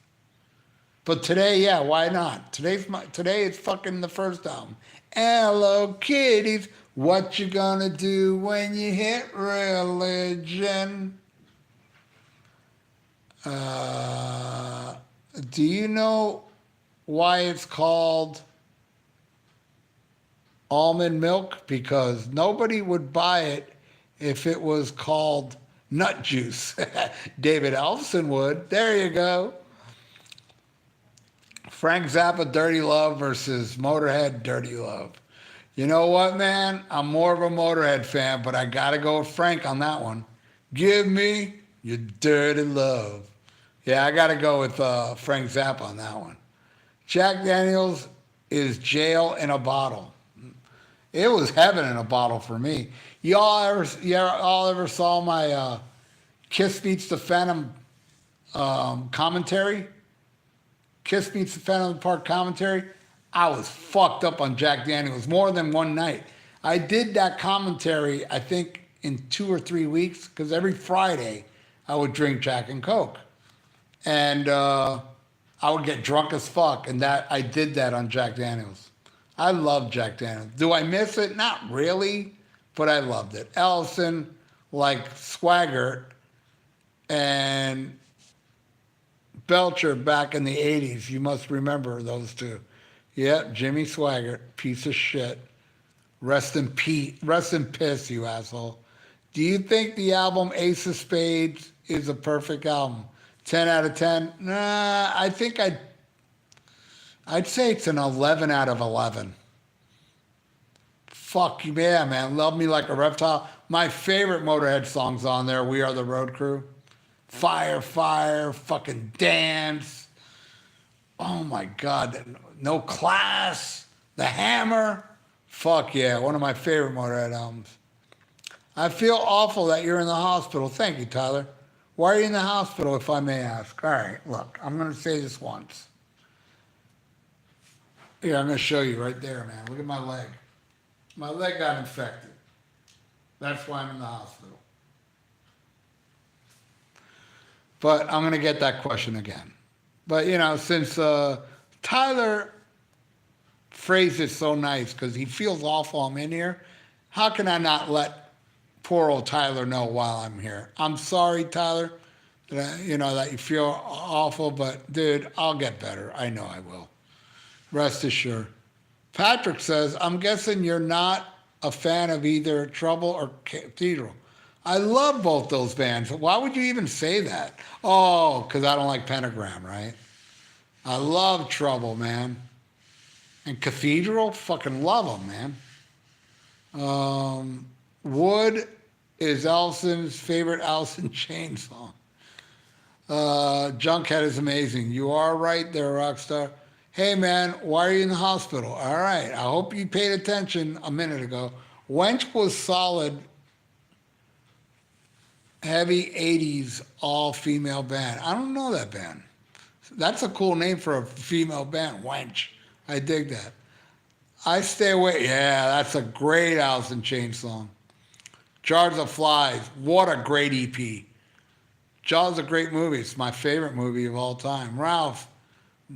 But today, yeah, why not? Today it's fucking the first album. Hello Kitties, what you gonna do when you hit religion? Uh, do you know why it's called almond milk? Because nobody would buy it if it was called nut juice. David Elfson would. There you go. Frank Zappa, Dirty Love versus Motorhead, Dirty Love. You know what, man? I'm more of a Motorhead fan, but I gotta go with Frank on that one. Give me your dirty love. Yeah, I gotta go with Frank Zappa on that one. Jack Daniels is jail in a bottle. It was heaven in a bottle for me. Y'all ever saw my Kiss Meets the Phantom commentary? Kiss Meets the Phantom of the Park commentary? I was fucked up on Jack Daniels more than one night. I did that commentary, I think, in 2 or 3 weeks, because every Friday I would drink Jack and Coke. And I would get drunk as fuck, and I did that on Jack Daniels. I love Jack Daniels. Do I miss it? Not really, but I loved it. Ellison, like Swaggart, and Belcher back in the 80s. You must remember those two. Yep, Jimmy Swaggart, piece of shit. Rest in piss, you asshole. Do you think the album Ace of Spades is a perfect album? 10 out of 10? Nah, I think I'd say it's an 11 out of 11. Fuck yeah, man. Love Me Like a Reptile. my favorite Motorhead songs on there, We Are the Road Crew. Fire, Fire, fucking Dance. Oh my God. No Class. The Hammer. Fuck yeah. One of my favorite Motorhead albums. I feel awful that you're in the hospital. Thank you, Tyler. Why are you in the hospital, if I may ask? All right, look, I'm going to say this once. Here, I'm going to show you right there, man. Look at my leg. My leg got infected. That's why I'm in the hospital. But I'm going to get that question again. But, you know, since Tyler phrased it so nice because he feels awful I'm in here, how can I not let poor old Tyler know while I'm here? I'm sorry, Tyler, that, you know, that you feel awful, but dude, I'll get better. I know I will. Rest assured. Patrick says, I'm guessing you're not a fan of either Trouble or Cathedral. I love both those bands. Why would you even say that? Oh, because I don't like Pentagram, right? I love Trouble, man. And Cathedral, fucking love them, man. Wood is Allison's favorite Alice in Chains song. Junkhead is amazing. You are right there, Rockstar. Hey, man, why are you in the hospital? All right, I hope you paid attention a minute ago. Wench was solid, heavy 80s all-female band. I don't know that band. That's a cool name for a female band, Wench. I dig that. I Stay Away. Yeah, that's a great Alice in Chains song. Jars of Flies. What a great EP. Jaws is a great movie. It's my favorite movie of all time. Ralph,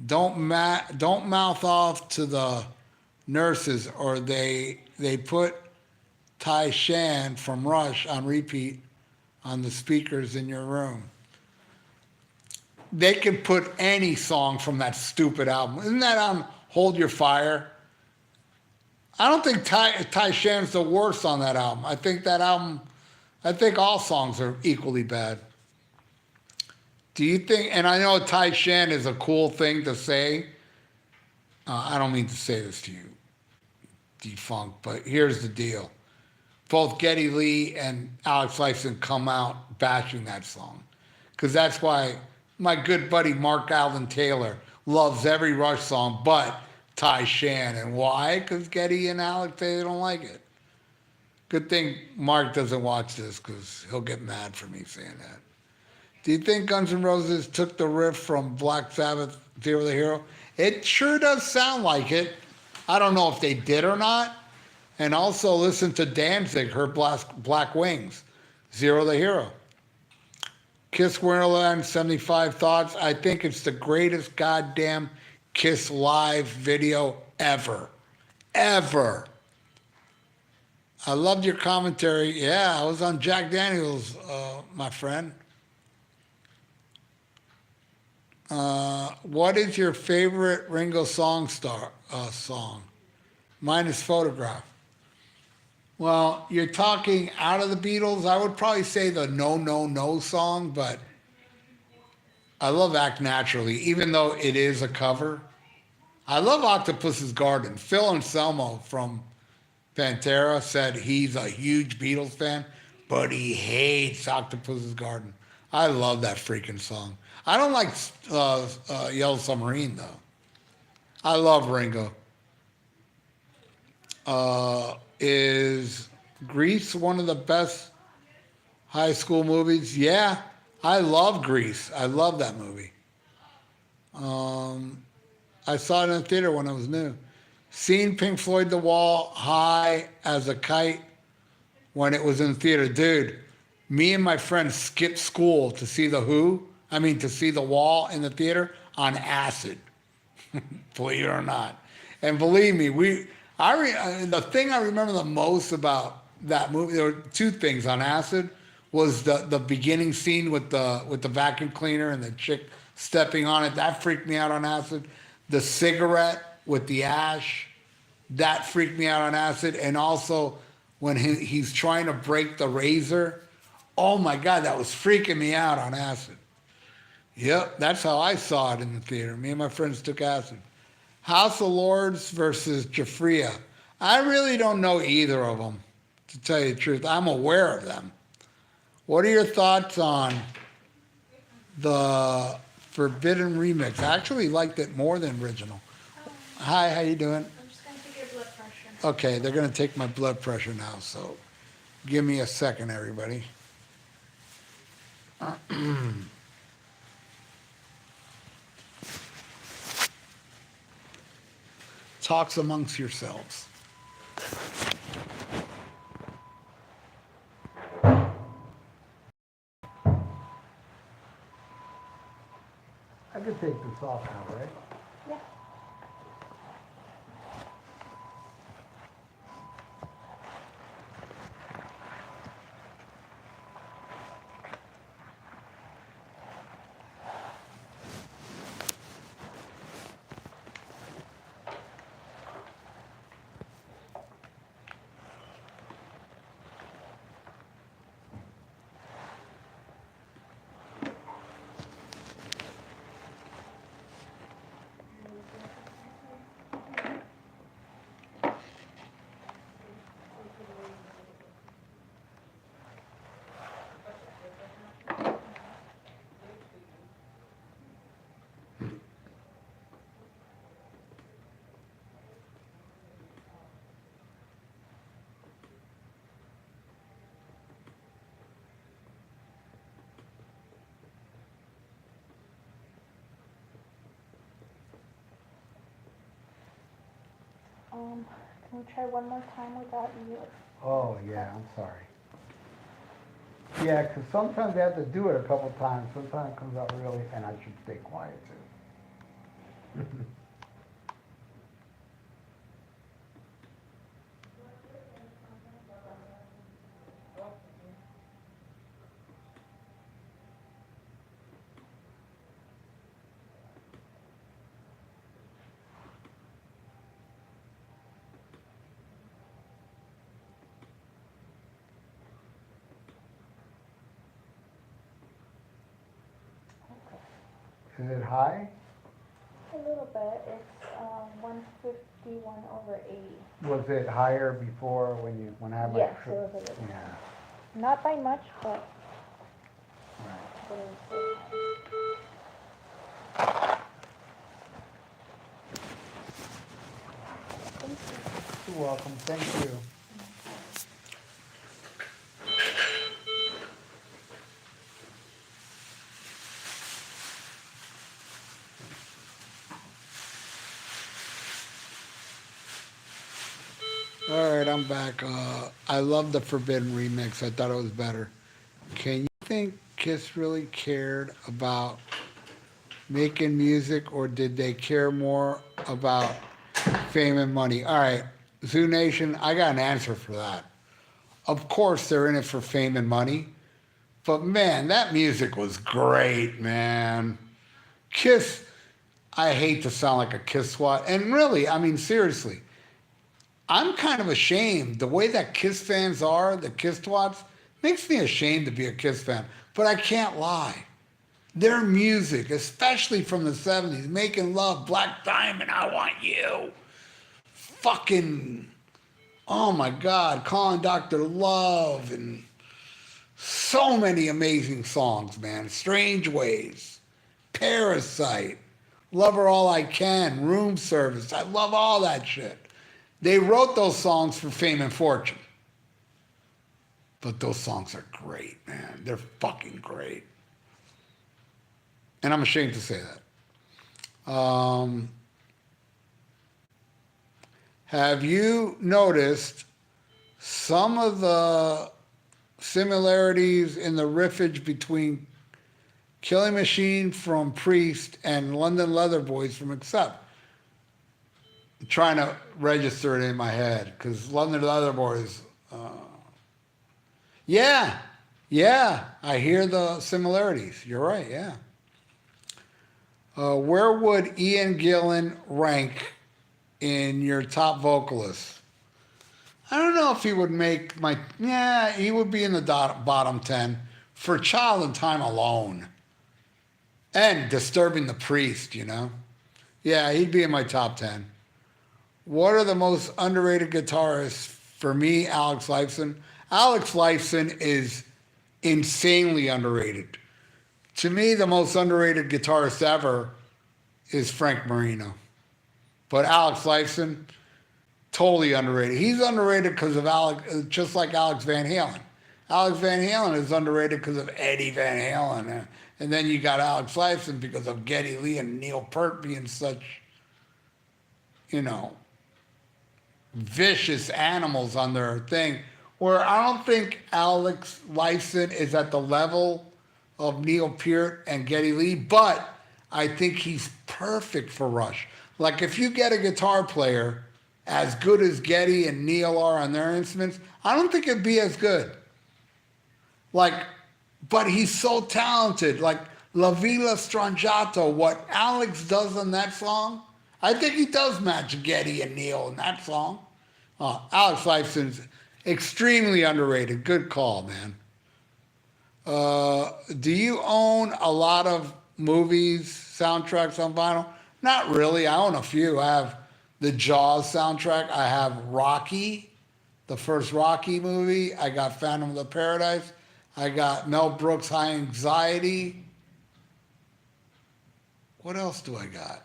don't mouth off to the nurses or they put Tai Shan from Rush on repeat on the speakers in your room. They can put any song from that stupid album. Isn't that on Hold Your Fire? I don't think Tai Shan's the worst on that album. I think all songs are equally bad. Do you think, and I know Tai Shan is a cool thing to say. I don't mean to say this to you, defunct, but here's the deal. Both Geddy Lee and Alex Lifeson come out bashing that song. Because that's why my good buddy Mark Alvin Taylor loves every Rush song but Tai Shan. And why? Because Geddy and Alex, they don't like it. Good thing Mark doesn't watch this because he'll get mad for me saying that. Do you think Guns N' Roses took the riff from Black Sabbath, Zero the Hero? It sure does sound like it. I don't know if they did or not. And also listen to Danzig, her Black Wings, Zero the Hero. Kiss Wonderland 75 Thoughts. I think it's the greatest goddamn Kiss live video ever. Ever. I loved your commentary. Yeah, I was on Jack Daniels, my friend. What is your favorite Ringo song? Mine is Photograph. Well, you're talking out of the Beatles. I would probably say the No, No, No song, but I love Act Naturally, even though it is a cover. I love Octopus's Garden. Phil Anselmo from Pantera said he's a huge Beatles fan, but he hates Octopus's Garden. I love that freaking song. I don't like Yellow Submarine, though. I love Ringo. Is Grease one of the best high school movies? Yeah, I love Grease. I love that movie. I saw it in the theater when it was new. Seen Pink Floyd The Wall high as a kite when it was in the theater. Dude, me and my friends skipped school to see to see The Wall in the theater on acid. Believe it or not. And believe me, the thing I remember the most about that movie, there were two things on acid, was the beginning scene with the vacuum cleaner and the chick stepping on it. That freaked me out on acid. The cigarette with the ash, that freaked me out on acid. And also when he's trying to break the razor, oh my God, that was freaking me out on acid. Yep, that's how I saw it in the theater. Me and my friends took acid. House of Lords versus Jafria. I really don't know either of them. to tell you the truth. I'm aware of them. What are your thoughts on the Forbidden remix? I actually liked it more than original. Hi, how you doing? I'm just gonna take your blood pressure. Okay, they're gonna take my blood pressure now, so give me a second, everybody. Talks amongst yourselves. I could take this off now, right? Yeah. Can we try one more time without you? Oh, yeah, I'm sorry. Yeah, because sometimes I have to do it a couple times. Sometimes it comes out really, and I should stay quiet too. Is it high? A little bit. It's 151/80. Was it higher before when I had my Yes, it trip? was a little. Yeah, Not by much, but right. it was still high. Thank you. You're welcome, thank you. All right, I'm back. I love the Forbidden remix. I thought it was better. Can you think Kiss really cared about making music, or did they care more about fame and money? All right, Zoo Nation, I got an answer for that. Of course, they're in it for fame and money, but man, that music was great, man. Kiss, I hate to sound like a Kiss swat, and really, I mean, seriously, I'm kind of ashamed. The way that Kiss fans are, the Kiss twats, makes me ashamed to be a Kiss fan. But I can't lie. Their music, especially from the 70s, Making Love, Black Diamond, I Want You, fucking, oh my God, Calling Dr. Love, and so many amazing songs, man. Strange Ways, Parasite, Love Her All I Can, Room Service. I love all that shit. They wrote those songs for fame and fortune. But those songs are great, man. They're fucking great. And I'm ashamed to say that. Have you noticed some of the similarities in the riffage between Killing Machine from Priest and London Leather Boys from Accept? I'm trying to register it in my head because London Leather Boys. Yeah, yeah, I hear the similarities. You're right, yeah. Where would Ian Gillan rank in your top vocalists? I don't know if he would make my. Yeah, he would be in the bottom 10 for Child in Time alone. And Disturbing the Priest, you know? Yeah, he'd be in my top 10. What are the most underrated guitarists for me, Alex Lifeson. Alex Lifeson is insanely underrated. To me, the most underrated guitarist ever is Frank Marino. But Alex Lifeson, totally underrated. He's underrated because of Alex, just like Alex Van Halen. Alex Van Halen is underrated because of Eddie Van Halen. And then you got Alex Lifeson because of Geddy Lee and Neil Peart being such, you know, vicious animals on their thing. Where I don't think Alex Lifeson is at the level of Neil Peart and Geddy Lee, but I think he's perfect for Rush. Like if you get a guitar player as good as Geddy and Neil are on their instruments, I don't think it'd be as good. Like, but he's so talented. Like La Villa Strangiato, what Alex does on that song, I think he does match Geddy and Neil in that song. Alex Lifeson's extremely underrated. Good call, man. Do you own a lot of movies, soundtracks on vinyl? Not really. I own a few. I have the Jaws soundtrack. I have Rocky, the first Rocky movie. I got Phantom of the Paradise. I got Mel Brooks' High Anxiety. What else do I got?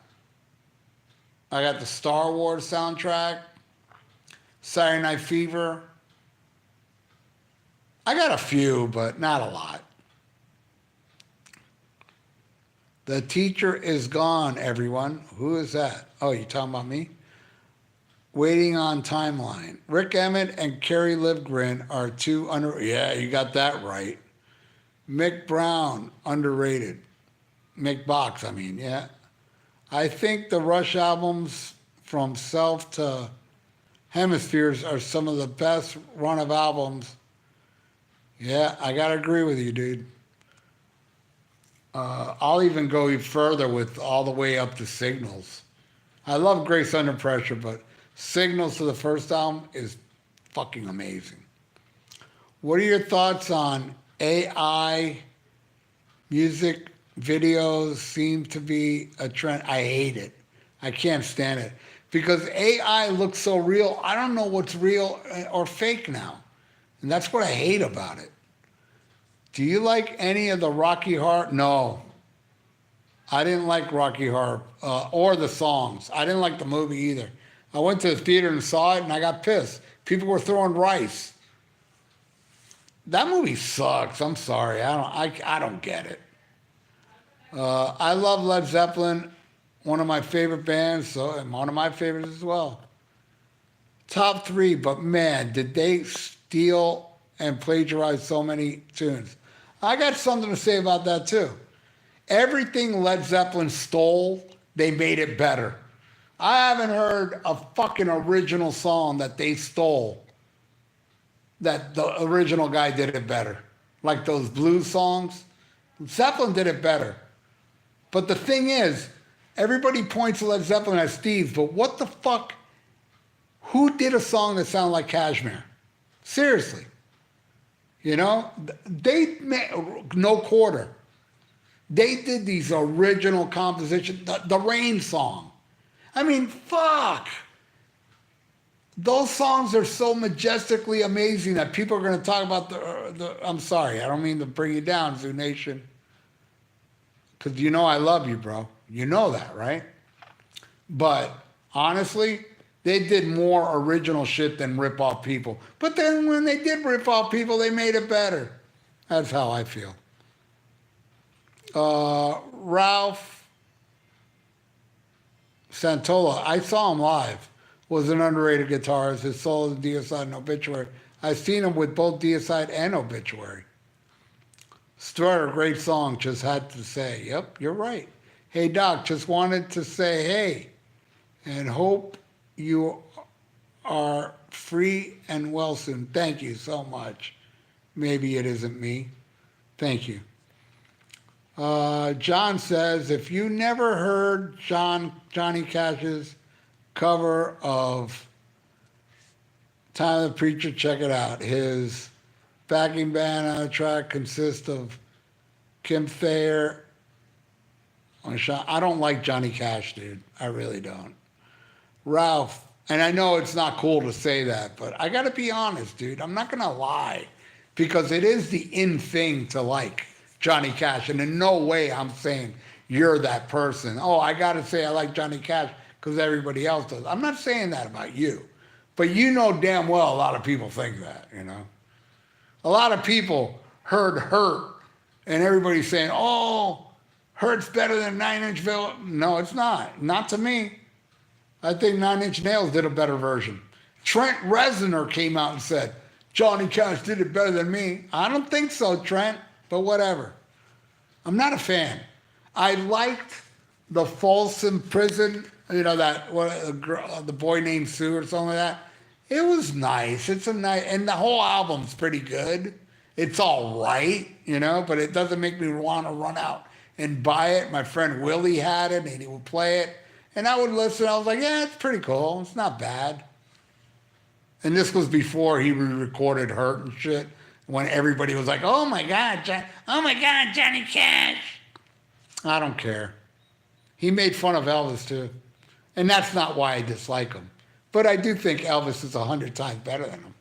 I got the Star Wars soundtrack, Saturday Night Fever. I got a few, but not a lot. The teacher is gone, everyone. Who is that? Oh, you talking about me? Waiting on timeline. Rick Emmett and Kerry Livgren are two under. Yeah, you got that right. Mick Brown, underrated. Mick Box, I mean, yeah. I think the Rush albums from Self to Hemispheres are some of the best run of albums. Yeah, I gotta agree with you, dude. I'll even go further with all the way up to Signals. I love Grace Under Pressure, but Signals to the first album is fucking amazing. What are your thoughts on AI music videos? Seem to be a trend. I hate it. I can't stand it because AI looks so real. I don't know what's real or fake now. And that's what I hate about it. Do you like any of the Rocky Horror? No. I didn't like Rocky Horror or the songs. I didn't like the movie either. I went to the theater and saw it and I got pissed. People were throwing rice. That movie sucks. I'm sorry. I don't get it. I love Led Zeppelin, one of my favorite bands, so and one of my favorites as well. Top three, but man, did they steal and plagiarize so many tunes. I got something to say about that too. Everything Led Zeppelin stole, they made it better. I haven't heard a fucking original song that they stole that the original guy did it better. Like those blues songs. Zeppelin did it better. But the thing is, everybody points to Led Zeppelin as Steve, but what the fuck? Who did a song that sounded like Kashmir? Seriously. You know, they made No Quarter. They did these original compositions, the Rain song. I mean, fuck. Those songs are so majestically amazing that people are going to talk about I'm sorry, I don't mean to bring you down, Zoo Nation. Because you know I love you, bro. You know that, right? But honestly, they did more original shit than rip off people. But then when they did rip off people, they made it better. That's how I feel. Ralph Santola, I saw him live, was an underrated guitarist. His solo in Deicide and Obituary. I've seen him with both Deicide and Obituary. Strutter, great song, just had to say. Yep, you're right. Hey, Doc, just wanted to say hey and hope you are free and well soon. Thank you so much. Maybe it isn't me. Thank you. John says, if you never heard Johnny Cash's cover of Time of the Preacher, check it out. His backing band on the track consists of Kim Thayer. I don't like Johnny Cash, dude. I really don't. Ralph, And I know it's not cool to say that, but I got to be honest, dude. I'm not going to lie because it is the in thing to like Johnny Cash. And in no way I'm saying you're that person. Oh, I got to say I like Johnny Cash because everybody else does. I'm not saying that about you. But you know damn well a lot of people think that, you know. A lot of people heard Hurt and everybody's saying, oh, Hurt's better than Nine Inch Nails. No, it's not. Not to me. I think Nine Inch Nails did a better version. Trent Reznor came out and said, Johnny Cash did it better than me. I don't think so, Trent, but whatever. I'm not a fan. I liked the Folsom Prison, you know, that the boy named Sue or something like that. It was nice. It's a nice, and the whole album's pretty good. It's all right, you know, but it doesn't make me want to run out and buy it. My friend Willie had it, and he would play it. And I would listen. I was like, yeah, it's pretty cool. It's not bad. And this was before he re-recorded Hurt and shit, when everybody was like, oh my God, Johnny Cash. I don't care. He made fun of Elvis too. And that's not why I dislike him. But I do think Elvis is 100 times better than him.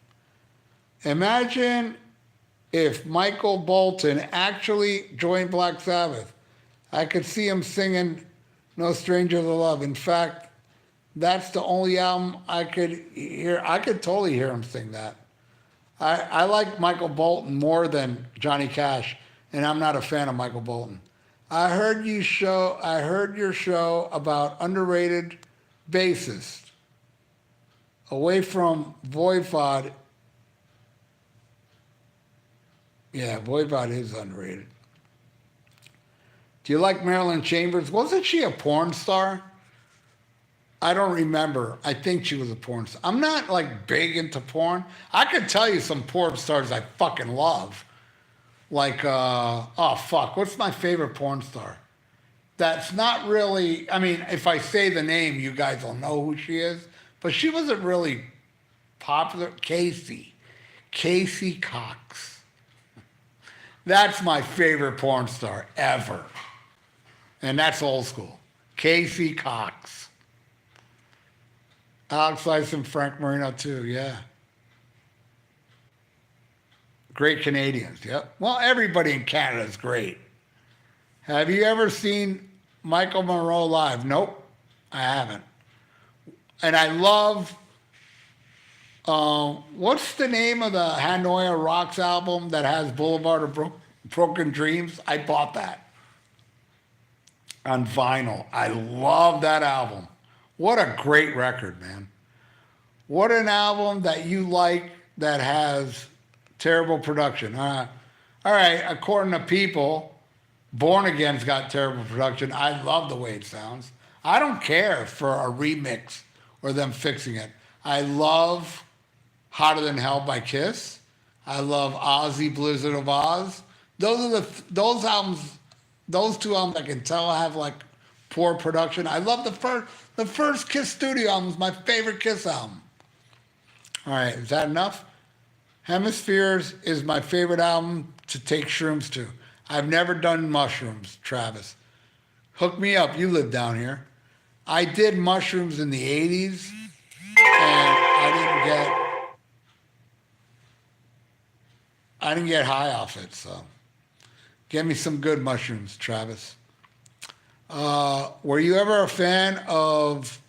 Imagine if Michael Bolton actually joined Black Sabbath. I could see him singing No Stranger to Love. In fact, that's the only album I could hear. I could totally hear him sing that. I like Michael Bolton more than Johnny Cash, and I'm not a fan of Michael Bolton. I heard your show about underrated bassists. Away from Voivod. Yeah, Voivod is underrated. Do you like Marilyn Chambers? Wasn't she a porn star? I don't remember. I think she was a porn star. I'm not like big into porn. I could tell you some porn stars I fucking love. Like, oh fuck, what's my favorite porn star? That's not really, I mean, if I say the name, you guys will know who she is. But she wasn't really popular. Casey Cox. That's my favorite porn star ever. And that's old school. Casey Cox. Alex Ice and Frank Marino too, yeah. Great Canadians, yep. Well, everybody in Canada is great. Have you ever seen Michael Monroe live? Nope, I haven't. And I love, what's the name of the Hanoi Rocks album that has Boulevard of Broken Dreams? I bought that on vinyl. I love that album. What a great record, man. What an album that you like that has terrible production. All right, according to people, Born Again's got terrible production. I love the way it sounds. I don't care for a remix or them fixing it. I love Hotter Than Hell by Kiss. I love Ozzy Blizzard of Oz. Those albums, those two albums I can tell have like poor production. I love the first Kiss studio album is my favorite Kiss album. All right, is that enough? Hemispheres is my favorite album to take shrooms to. I've never done mushrooms, Travis. Hook me up, you live down here. I did mushrooms in the 80s, and I didn't get high off it, so get me some good mushrooms, Travis. Were you ever a fan of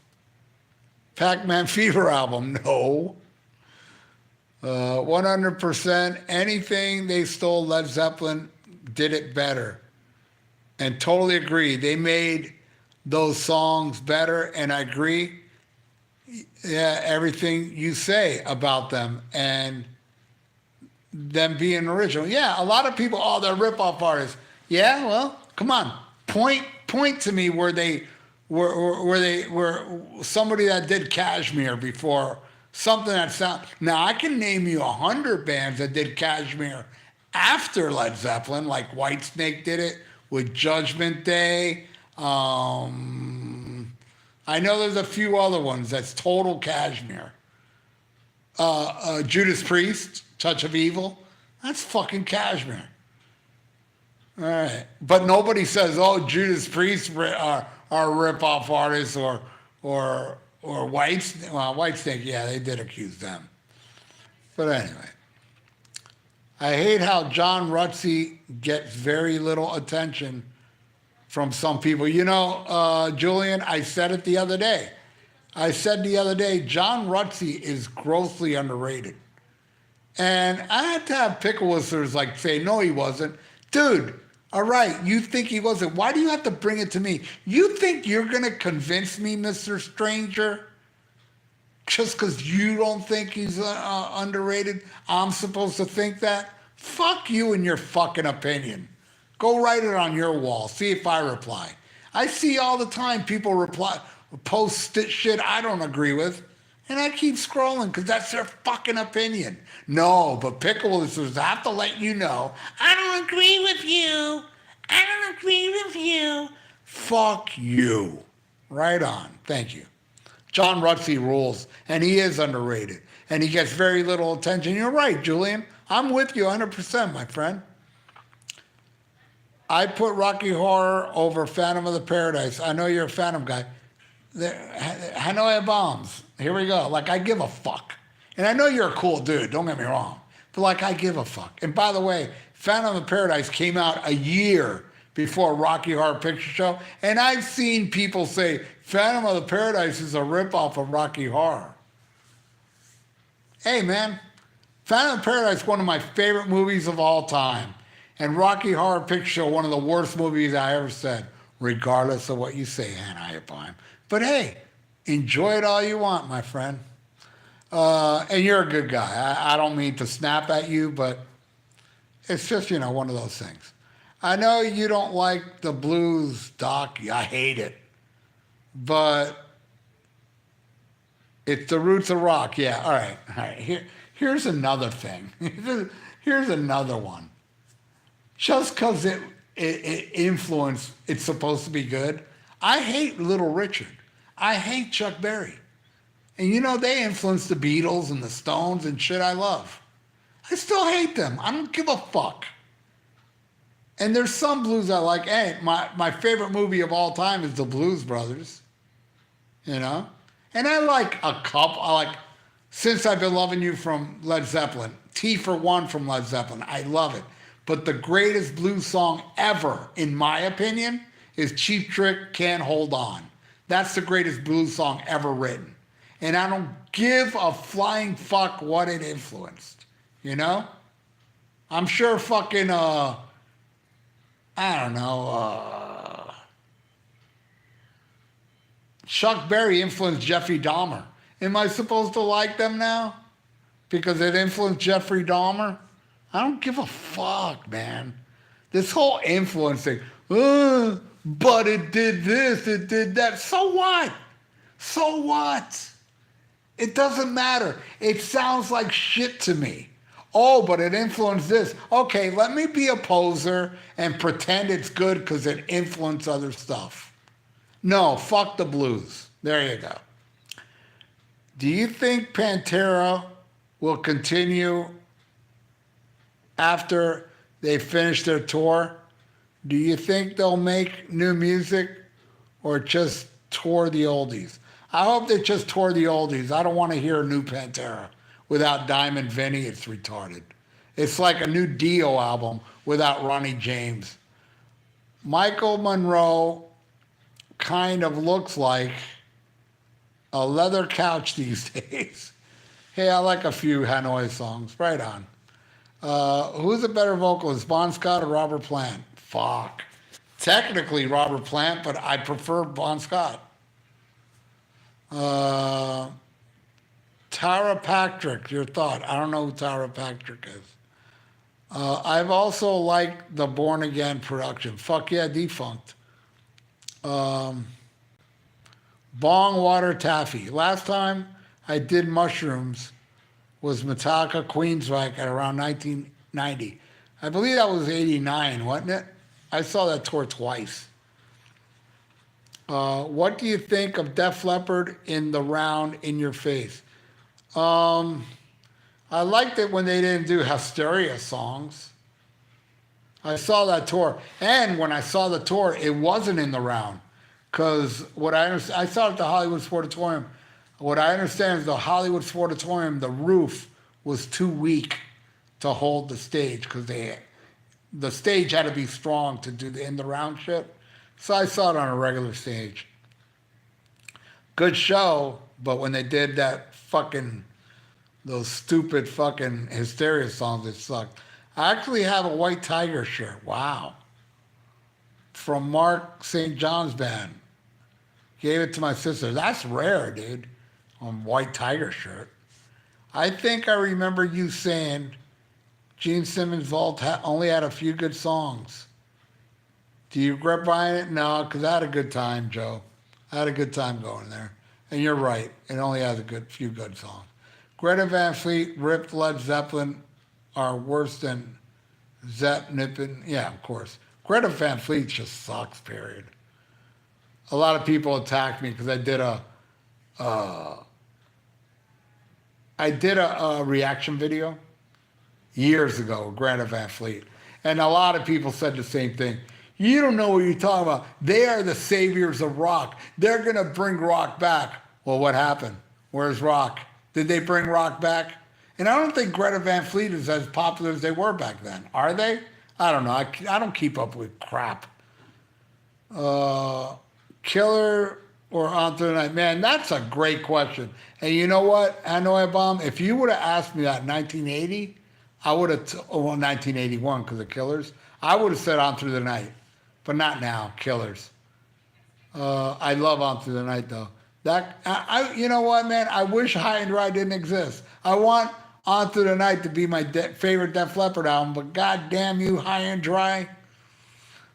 Pac-Man Fever album? No. 100%, anything they stole Led Zeppelin did it better. And totally agree. They made those songs better, and I agree. Yeah, everything you say about them and them being original. Yeah, a lot of people, oh, they're rip-off artists. Yeah, well, come on. Point to me where they were somebody that did Kashmir before, something that sound. Now I can name you 100 bands that did Kashmir after Led Zeppelin, like Whitesnake did it with Judgment Day. I know there's a few other ones that's total Kashmir. Judas Priest, Touch of Evil, that's fucking Kashmir. All right, but nobody says, "Oh, Judas Priest are rip-off artists," or or whites. Well, whites think, yeah, they did accuse them. But anyway, I hate how John Rutsey gets very little attention from some people. Julian, I said it the other day. I said the other day, John Rutsey is grossly underrated. And I had to have pickle whisters like say, no, he wasn't. Dude, all right, you think he wasn't. Why do you have to bring it to me? You think you're going to convince me, Mr. Stranger? Just because you don't think he's underrated, I'm supposed to think that? Fuck you and your fucking opinion. Go write it on your wall. See if I reply. I see all the time people post shit I don't agree with, and I keep scrolling because that's their fucking opinion. No, but Pickle listeners have to let you know I don't agree with you. I don't agree with you. Fuck you. Right on. Thank you. John Rutsey rules, and he is underrated, and he gets very little attention. You're right, Julian. I'm with you 100%, my friend. I put Rocky Horror over Phantom of the Paradise. I know you're a Phantom guy. Hanoi Bombs. Here we go. Like, I give a fuck. And I know you're a cool dude, don't get me wrong. But, like, I give a fuck. And by the way, Phantom of Paradise came out a year before Rocky Horror Picture Show. And I've seen people say Phantom of the Paradise is a ripoff of Rocky Horror. Hey, man. Phantom of Paradise is one of my favorite movies of all time. And Rocky Horror Picture Show, one of the worst movies I ever said, regardless of what you say, Hannah Epine. But hey, enjoy it all you want, my friend. And you're a good guy. I don't mean to snap at you, but it's just, one of those things. I know you don't like the blues, Doc. I hate it. But it's the roots of rock. Yeah, all right. All right. Here's another thing. Here's another one. Just because it influenced, it's supposed to be good. I hate Little Richard. I hate Chuck Berry. And they influenced the Beatles and the Stones and shit I love. I still hate them. I don't give a fuck. And there's some blues I like. Hey, my favorite movie of all time is The Blues Brothers. And I like a couple. I like Since I've Been Loving You from Led Zeppelin. T for One from Led Zeppelin. I love it. But the greatest blues song ever, in my opinion, is Cheap Trick, Can't Hold On. That's the greatest blues song ever written. And I don't give a flying fuck what it influenced. I'm sure fucking, I don't know, Chuck Berry influenced Jeffrey Dahmer. Am I supposed to like them now? Because it influenced Jeffrey Dahmer? I don't give a fuck, man. This whole influence thing, but it did this, it did that. So what? So what? It doesn't matter. It sounds like shit to me. Oh, but it influenced this. Okay, let me be a poser and pretend it's good because it influenced other stuff. No, fuck the blues. There you go. Do you think Pantera will continue after they finish their tour? Do you think they'll make new music or just tour the oldies? I hope they just tour the oldies. I don't want to hear a new Pantera without Diamond Vinny. It's retarded. It's like a new Dio album without Ronnie James. Michael Monroe kind of looks like a leather couch these days. Hey, I like a few Hanoi songs. Right on. Who's a better vocalist, Bon Scott or Robert Plant? Fuck. Technically Robert Plant, but I prefer Bon Scott. Tara Patrick, your thought. I don't know who Tara Patrick is. I've also liked the Born Again production. Fuck yeah, Defunct. Bong Water Taffy. Last time I did mushrooms was Metallica Queensryche at around 1990. I believe that was 89, wasn't it? I saw that tour twice. What do you think of Def Leppard in the round In Your Face? I liked it when they didn't do Hysteria songs. I saw that tour. And when I saw the tour, it wasn't in the round. Because I saw it at the Hollywood Sportatorium. What I understand is the Hollywood Sportatorium, the roof was too weak to hold the stage because the stage had to be strong to do the in the round shit. So I saw it on a regular stage. Good show, but when they did that fucking those stupid fucking hysteria songs, it sucked. I actually have a White Tiger shirt. Wow. From Mark St. John's band. Gave it to my sister. That's rare, dude. On White Tiger shirt. I think I remember you saying Gene Simmons' Vault only had a few good songs. Do you regret buying it? No, because I had a good time, Joe. I had a good time going there. And you're right. It only has a few good songs. Greta Van Fleet ripped Led Zeppelin are worse than Zepp Nippin. Yeah, of course. Greta Van Fleet just sucks, period. A lot of people attacked me because uh, I did a reaction video years ago with Greta Van Fleet. And a lot of people said the same thing. You don't know what you're talking about. They are the saviors of rock. They're going to bring rock back. Well, what happened? Where's rock? Did they bring rock back? And I don't think Greta Van Fleet is as popular as they were back then. Are they? I don't know. I don't keep up with crap. Killer or On Through the Night? Man, that's a great question. And you know what, Hanoi Bomb? If you would have asked me that in 1980, I would have, 1981 because of Killers, I would have said On Through the Night. But not now, Killers. I love On Through the Night though. You know what, man? I wish High and Dry didn't exist. I want On Through the Night to be my favorite Def Leppard album, but god damn you, High and Dry.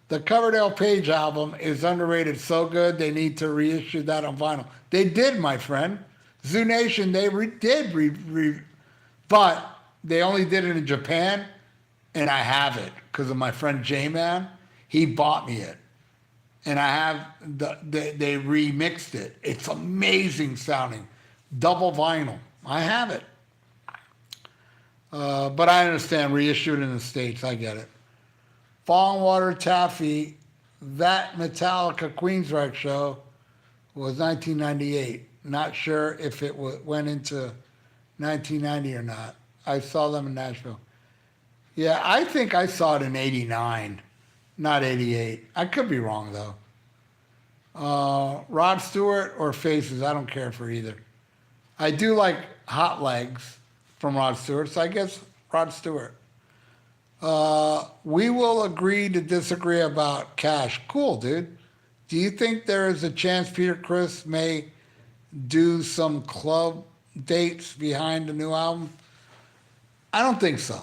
The Coverdale Page album is underrated so good they need to reissue that on vinyl. They did, my friend. Zoo Nation, they but they only did it in Japan, and I have it because of my friend J-Man. He bought me it. And I have, they remixed it. It's amazing sounding. Double vinyl. I have it. But I understand, reissued in the States. I get it. Falling Water Taffy, that Metallica Queensryche show was 1998. Not sure if it went into 1990 or not. I saw them in Nashville. Yeah, I think I saw it in 89, not 88. I could be wrong, though. Rod Stewart or Faces, I don't care for either. I do like Hot Legs from Rod Stewart, so I guess Rod Stewart. We will agree to disagree about Cash. Cool, dude. Do you think there is a chance Peter Criss may do some club dates behind the new album? I don't think so.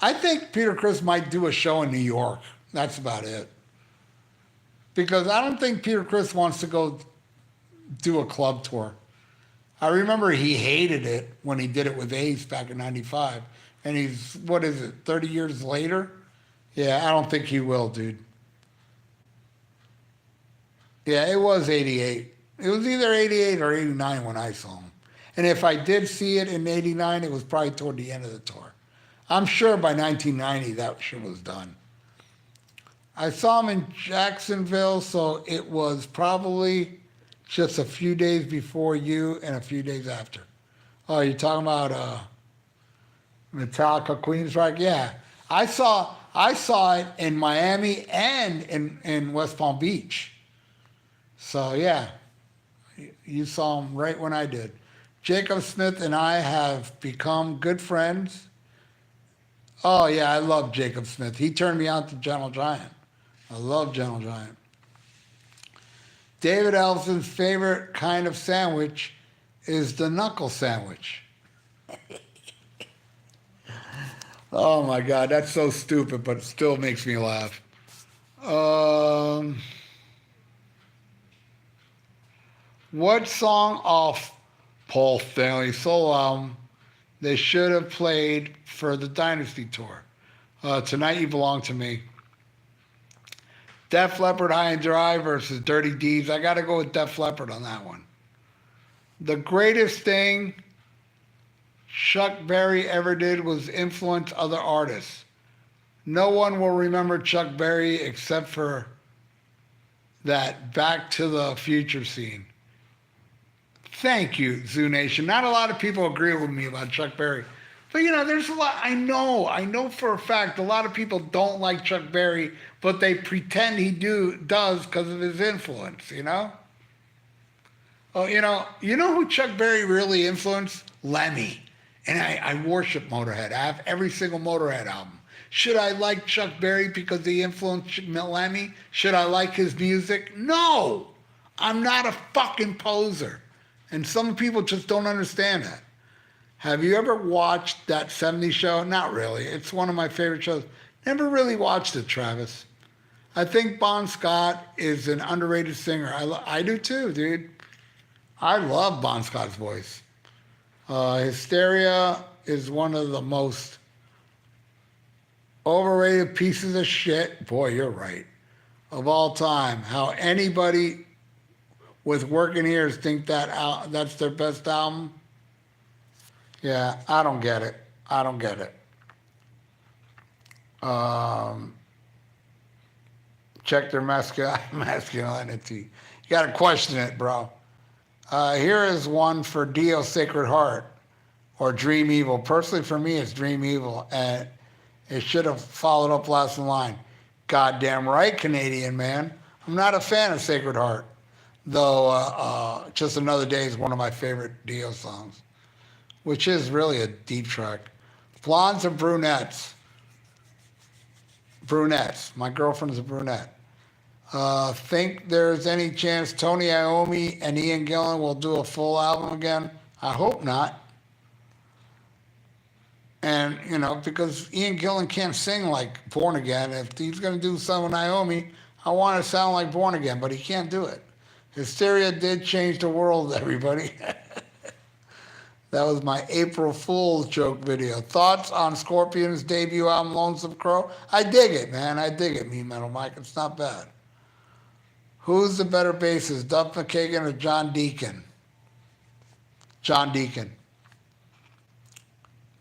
I think Peter Criss might do a show in New York. That's about it. Because I don't think Peter Criss wants to go do a club tour. I remember he hated it when he did it with Ace back in 95. And he's, 30 years later? Yeah, I don't think he will, dude. Yeah, it was 88. It was either 88 or 89 when I saw him. And if I did see it in 89, it was probably toward the end of the tour. I'm sure by 1990 that shit was done. I saw him in Jacksonville, so it was probably just a few days before you and a few days after. Oh, you're talking about Metallica Queensryche? Yeah. I saw it in Miami and in West Palm Beach. So yeah, you saw him right when I did. Jacob Smith and I have become good friends. Oh yeah, I love Jacob Smith. He turned me on to Gentle Giant. I love Gentle Giant. David Ellison's favorite kind of sandwich is the knuckle sandwich. Oh my God, that's so stupid, but it still makes me laugh. What song off Paul Stanley's solo album they should have played for the Dynasty Tour? Tonight You Belong to Me. Def Leppard High and Dry versus Dirty Deeds. I got to go with Def Leppard on that one. The greatest thing Chuck Berry ever did was influence other artists. No one will remember Chuck Berry except for that Back to the Future scene. Thank you, Zoo Nation. Not a lot of people agree with me about Chuck Berry. But there's a lot. I know for a fact a lot of people don't like Chuck Berry, but they pretend he does because of his influence. Oh, you know who Chuck Berry really influenced? Lemmy. And I worship Motorhead. I have every single Motorhead album. Should I like Chuck Berry because he influenced Lemmy? Should I like his music? No! I'm not a fucking poser. And some people just don't understand that. Have you ever watched that '70s show? Not really. It's one of my favorite shows. Never really watched it, Travis. I think Bon Scott is an underrated singer. I do too, dude. I love Bon Scott's voice. Hysteria is one of the most overrated pieces of shit. Boy, you're right. Of all time. How anybody with working ears think that's their best album? Yeah, I don't get it. I don't get it. Check their masculinity. You got to question it, bro. Here is one for Dio Sacred Heart or Dream Evil. Personally, for me, it's Dream Evil, and it should have followed up last in line. Goddamn right, Canadian man. I'm not a fan of Sacred Heart, though. Just Another Day is one of my favorite Dio songs, which is really a deep track. Blondes or brunettes? Brunettes. My girlfriend's a brunette. Think there's any chance Tony Iommi and Ian Gillan will do a full album again? I hope not. And, because Ian Gillan can't sing like Born Again. If he's going to do something with Iommi, I want to sound like Born Again, but he can't do it. Hysteria did change the world, everybody. That was my April Fool's joke video. Thoughts on Scorpion's debut album, Lonesome Crow? I dig it, man. I dig it, Me Metal Mike. It's not bad. Who's the better bassist, Duff McKagan or John Deacon? John Deacon.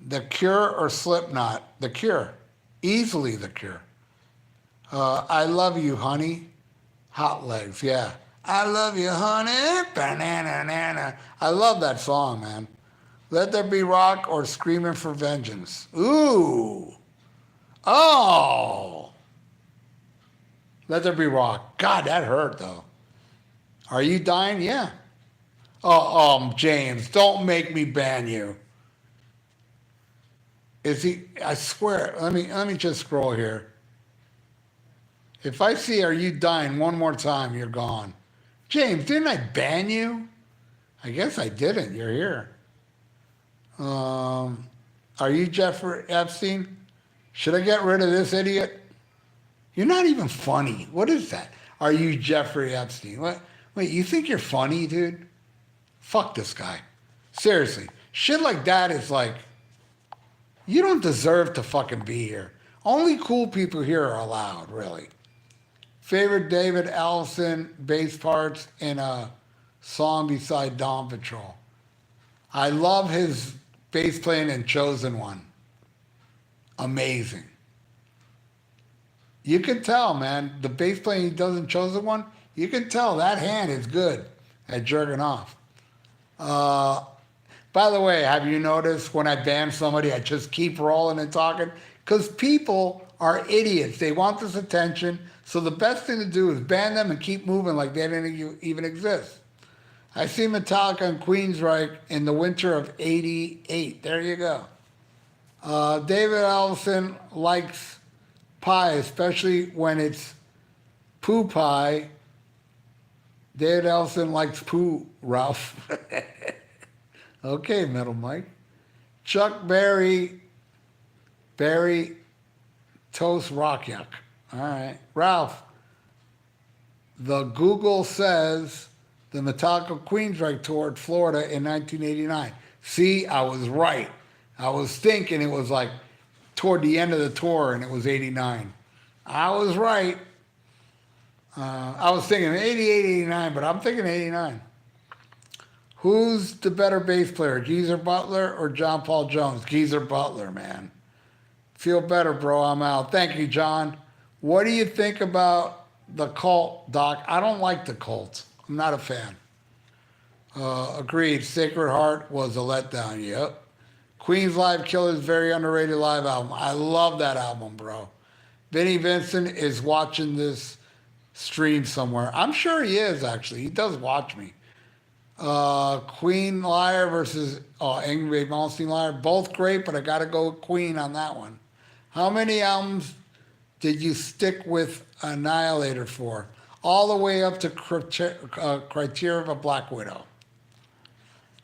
The Cure or Slipknot? The Cure. Easily The Cure. I Love You, Honey. Hot Legs, yeah. I love you, honey. Banana. I love that song, man. Let There Be Rock or Screaming for Vengeance? Ooh. Oh. Let There Be Rock. God, that hurt, though. Are you dying? Yeah. Oh, James, don't make me ban you. Is he? I swear. Let me just scroll here. If I see "Are you dying" one more time, you're gone. James, didn't I ban you? I guess I didn't. You're here. Are you Jeffrey Epstein? Should I get rid of this idiot? You're not even funny. What is that? Are you Jeffrey Epstein? What? Wait, you think you're funny, dude? Fuck this guy. Seriously. Shit like that is like, you don't deserve to fucking be here. Only cool people here are allowed, really. Favorite David Ellison bass parts in a song beside Dawn Patrol? I love his bass playing in Chosen One. Amazing. You can tell, man, the bass playing he does in Chosen One, you can tell that hand is good at jerking off. By the way, have you noticed when I ban somebody, I just keep rolling and talking? Because people are idiots. They want this attention. So the best thing to do is ban them and keep moving like they didn't even exist. I see Metallica and Queensryche in the winter of '88. There you go. David Ellison likes pie, especially when it's poo pie. David Ellison likes poo, Ralph. Okay, Metal Mike. Chuck Berry toast rock yuck. All right. Ralph, the Google says the Metallica Queensryche toured Florida in 1989. See, I was right. I was thinking it was like toward the end of the tour and it was 89. I was right. I was thinking 88, 89, but I'm thinking 89. Who's the better bass player, Geezer Butler or John Paul Jones? Geezer Butler, man. Feel better, bro. I'm out. Thank you, John. What do you think about the Cult, Doc? I don't like the Cult. I'm not a fan. Agreed. Sacred Heart was a letdown. Yep. Queen's Live Killers, very underrated live album. I love that album, bro. Vinnie Vincent is watching this stream somewhere. I'm sure he is, actually. He does watch me. Queen Liar versus Angry Malmsteen Liar. Both great, but I got to go with Queen on that one. How many albums did you stick with Annihilator for? All the way up to Criteria of a Black Widow.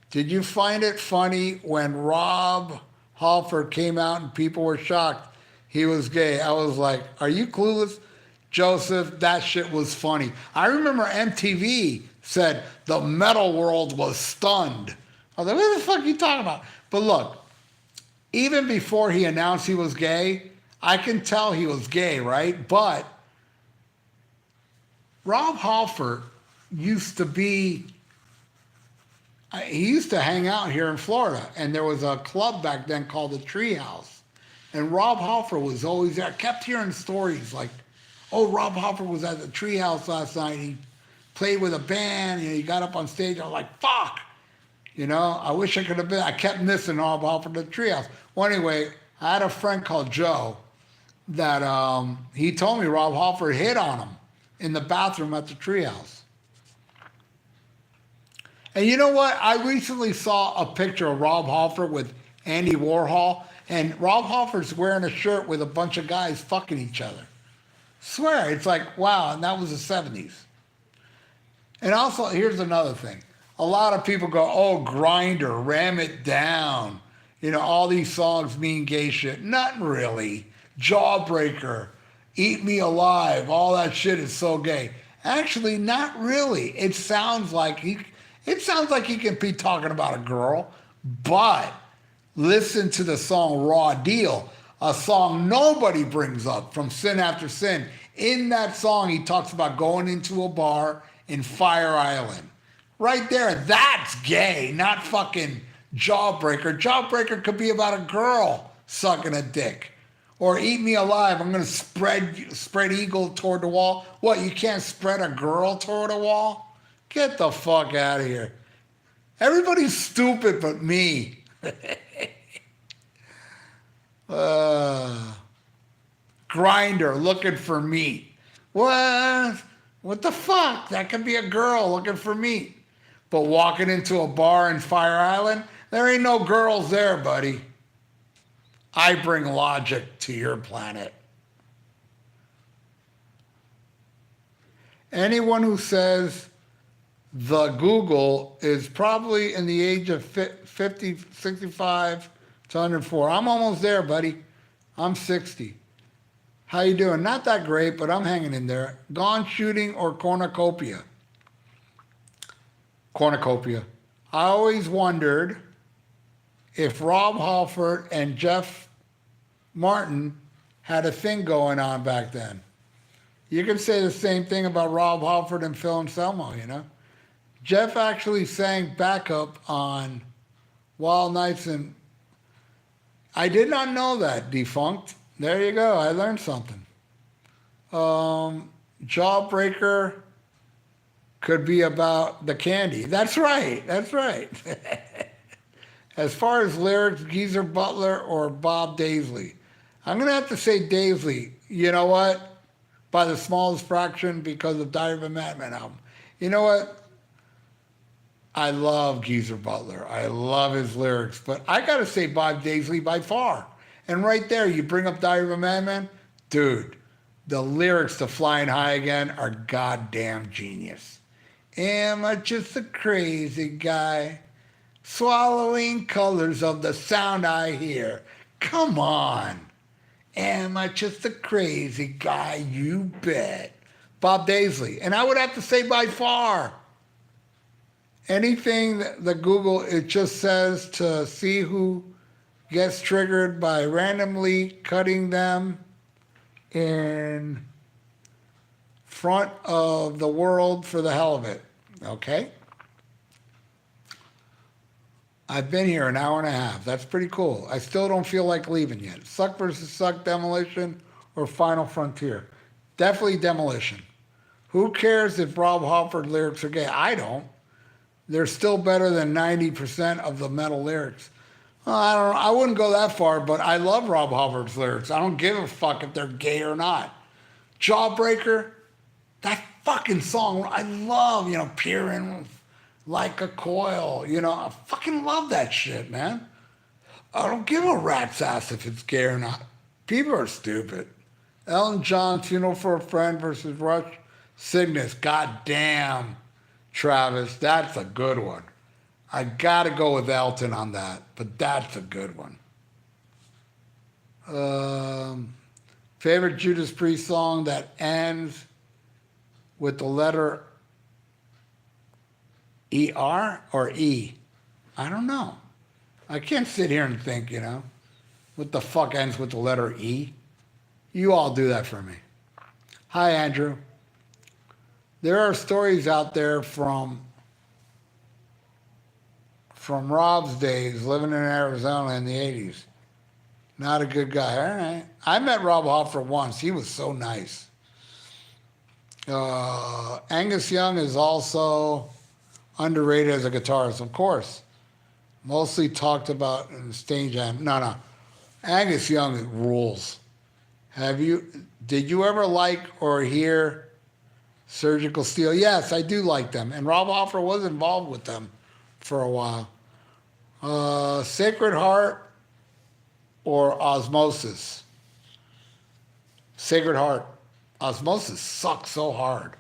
Did you find it funny when Rob Halford came out and people were shocked he was gay? I was like, are you clueless? Joseph, that shit was funny. I remember MTV said the metal world was stunned. I was like, what the fuck are you talking about? But look, even before he announced he was gay, I can tell he was gay, right? But Rob Halford used to be, he used to hang out here in Florida, and there was a club back then called the Treehouse. And Rob Halford was always there. I kept hearing stories like, oh, Rob Halford was at the Treehouse last night. He played with a band, he got up on stage. I was like, fuck. I wish I could have been. I kept missing Rob Halford at the Treehouse. Well, anyway, I had a friend called Joe that he told me Rob Halford hit on him in the bathroom at the Treehouse. And you know what? I recently saw a picture of Rob Halford with Andy Warhol, and Rob Halford's wearing a shirt with a bunch of guys fucking each other. Swear, it's like, wow, and that was the 70s. And also, here's another thing. A lot of people go, oh, Grinder, Ram It Down. All these songs mean gay shit. Not really. Jawbreaker, Eat Me Alive, all that shit is so gay. Actually, not really. It sounds like he can be talking about a girl, but listen to the song Raw Deal, a song nobody brings up from Sin After Sin. In that song, he talks about going into a bar in Fire Island. Right there, that's gay, not fucking Jawbreaker. Jawbreaker could be about a girl sucking a dick. Or Eat Me Alive, I'm going to spread eagle toward the wall. What, you can't spread a girl toward a wall? Get the fuck out of here. Everybody's stupid but me. Grinder, looking for meat. What? What the fuck? That could be a girl looking for meat. But walking into a bar in Fire Island, there ain't no girls there, buddy. I bring logic to your planet. Anyone who says the Google is probably in the age of 50, 65 to 104. I'm almost there, buddy. I'm 60. How you doing? Not that great, but I'm hanging in there. Gone shooting or cornucopia? Cornucopia. I always wondered if Rob Halford and Jeff Martin had a thing going on back then. You can say the same thing about Rob Halford and Phil Anselmo, Jeff actually sang backup on Wild Nights, and I did not know that, Defunct. There you go. I learned something. Jawbreaker could be about the candy. That's right. That's right. As far as lyrics, Geezer Butler or Bob Daisley? I'm going to have to say Daisley. You know what? By the smallest fraction because of Diary of a Madman album. You know what? I love Geezer Butler. I love his lyrics. But I got to say Bob Daisley by far. And right there, you bring up Diary of a Madman. Dude, the lyrics to Flying High Again are goddamn genius. Am I just a crazy guy? Swallowing colors of the sound I hear. Come on. Am I just a crazy guy? You bet. Bob Daisley. And I would have to say by far. Anything that Google, it just says to see who gets triggered by randomly cutting them in front of the world for the hell of it. Okay? I've been here an hour and a half. That's pretty cool. I still don't feel like leaving yet. Suck versus Suck, Demolition, or Final Frontier? Definitely Demolition. Who cares if Rob Halford lyrics are gay? I don't. They're still better than 90% of the metal lyrics. Well, I don't. I wouldn't go that far, but I love Rob Halford's lyrics. I don't give a fuck if they're gay or not. Jawbreaker, that fucking song, I love. Peering like a coil. I fucking love that shit, man. I don't give a rat's ass if it's gay or not. People are stupid. Elton John, Funeral for a Friend versus Rush, Cygnus. God damn, Travis, that's a good one. I gotta go with Elton on that, but that's a good one. Um, Favorite Judas Priest song that ends with the letter ER or E? I don't know. I can't sit here and think, what the fuck ends with the letter E? You all do that for me. Hi, Andrew. There are stories out there from Rob's days living in Arizona in the 80s. Not a good guy. All right. I met Rob Hoffer once. He was so nice. Angus Young is also underrated as a guitarist, of course. Mostly talked about in the stage. No. Angus Young rules. Did you ever like or hear Surgical Steel? Yes, I do like them. And Rob Hoffer was involved with them for a while. Sacred Heart or Osmosis? Sacred Heart. Osmosis sucks so hard.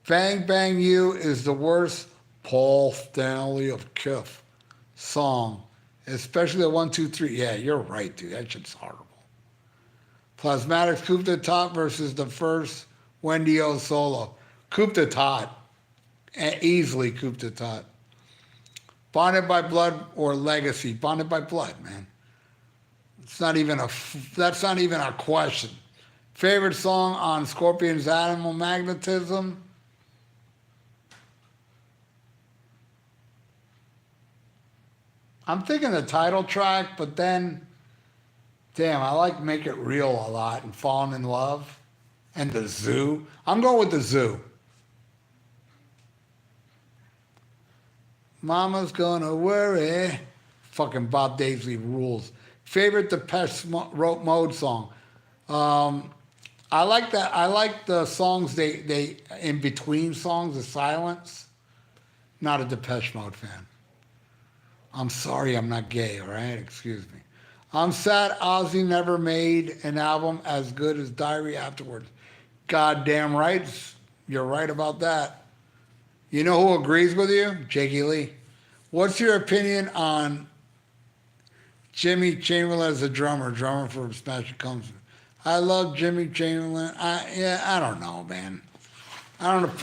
Bang Bang You is the worst Paul Stanley of Kiff song, especially the 1, 2, 3. Yeah, you're right, dude. That shit's horrible. Plasmatics Coupe de Top versus the first Wendy O solo. Coupe de Top. Easily Coupe de Top. Bonded by Blood or Legacy? Bonded by Blood, man. That's not even a question. Favorite song on Scorpion's Animal Magnetism? I'm thinking the title track, but then, damn, I like Make It Real a lot and Falling in Love and The Zoo. I'm going with The Zoo. Mama's gonna worry. Fucking Bob Daisley rules. Favorite Depeche Mode song? I like that. I like the songs they in between songs, the silence. Not a Depeche Mode fan. I'm sorry, I'm not gay. All right, excuse me. I'm sad Ozzy never made an album as good as Diary Afterwards. Goddamn right, you're right about that. You know who agrees with you? Jakey Lee. What's your opinion on Jimmy Chamberlain as a drummer for Smashing Pumpkins? I love Jimmy Chamberlain. I don't know, man. I don't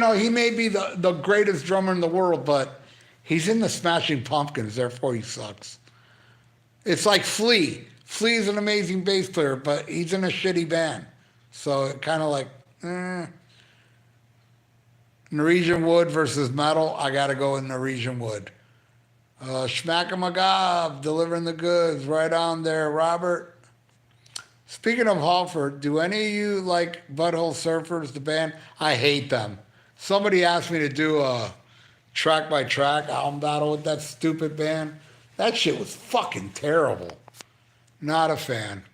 know. He may be the greatest drummer in the world, but he's in the Smashing Pumpkins, therefore he sucks. It's like Flea. Flea's an amazing bass player, but he's in a shitty band. So it kind of like, Norwegian Wood versus metal. I got to go with Norwegian Wood. Schmackamagob, delivering the goods. Right on there, Robert. Speaking of Halford, do any of you like Butthole Surfers, the band? I hate them. Somebody asked me to do a track-by-track album battle with that stupid band. That shit was fucking terrible. Not a fan.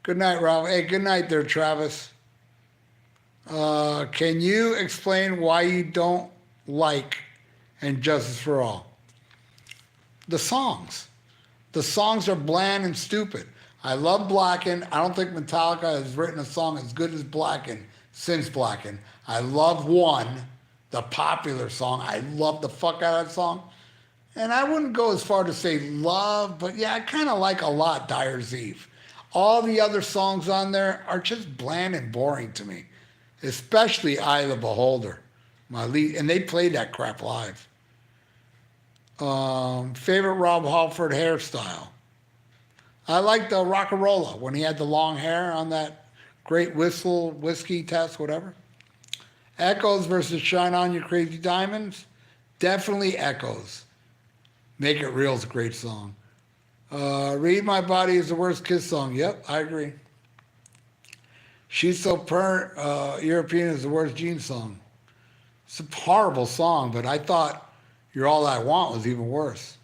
Good night, Rob. Hey, good night there, Travis. Can you explain why you don't like And Justice for All? The songs. The songs are bland and stupid. I love Blackened. I don't think Metallica has written a song as good as Blackened since Blackened. I love One, the popular song. I love the fuck out of that song. And I wouldn't go as far to say love, but yeah, I kind of like a lot Dyer's Eve. All the other songs on there are just bland and boring to me, especially Eye of the Beholder, my lead, and they played that crap live. Favorite Rob Halford hairstyle? I like the Rockarola when he had the long hair on that great whiskey test, whatever. Echoes versus Shine On You Crazy Diamonds? Definitely Echoes. Make It Real is a great song. Read My Body is the worst Kiss song. Yep, I agree. She's So European is the worst Gene song. It's a horrible song, but I thought You're All I Want was even worse.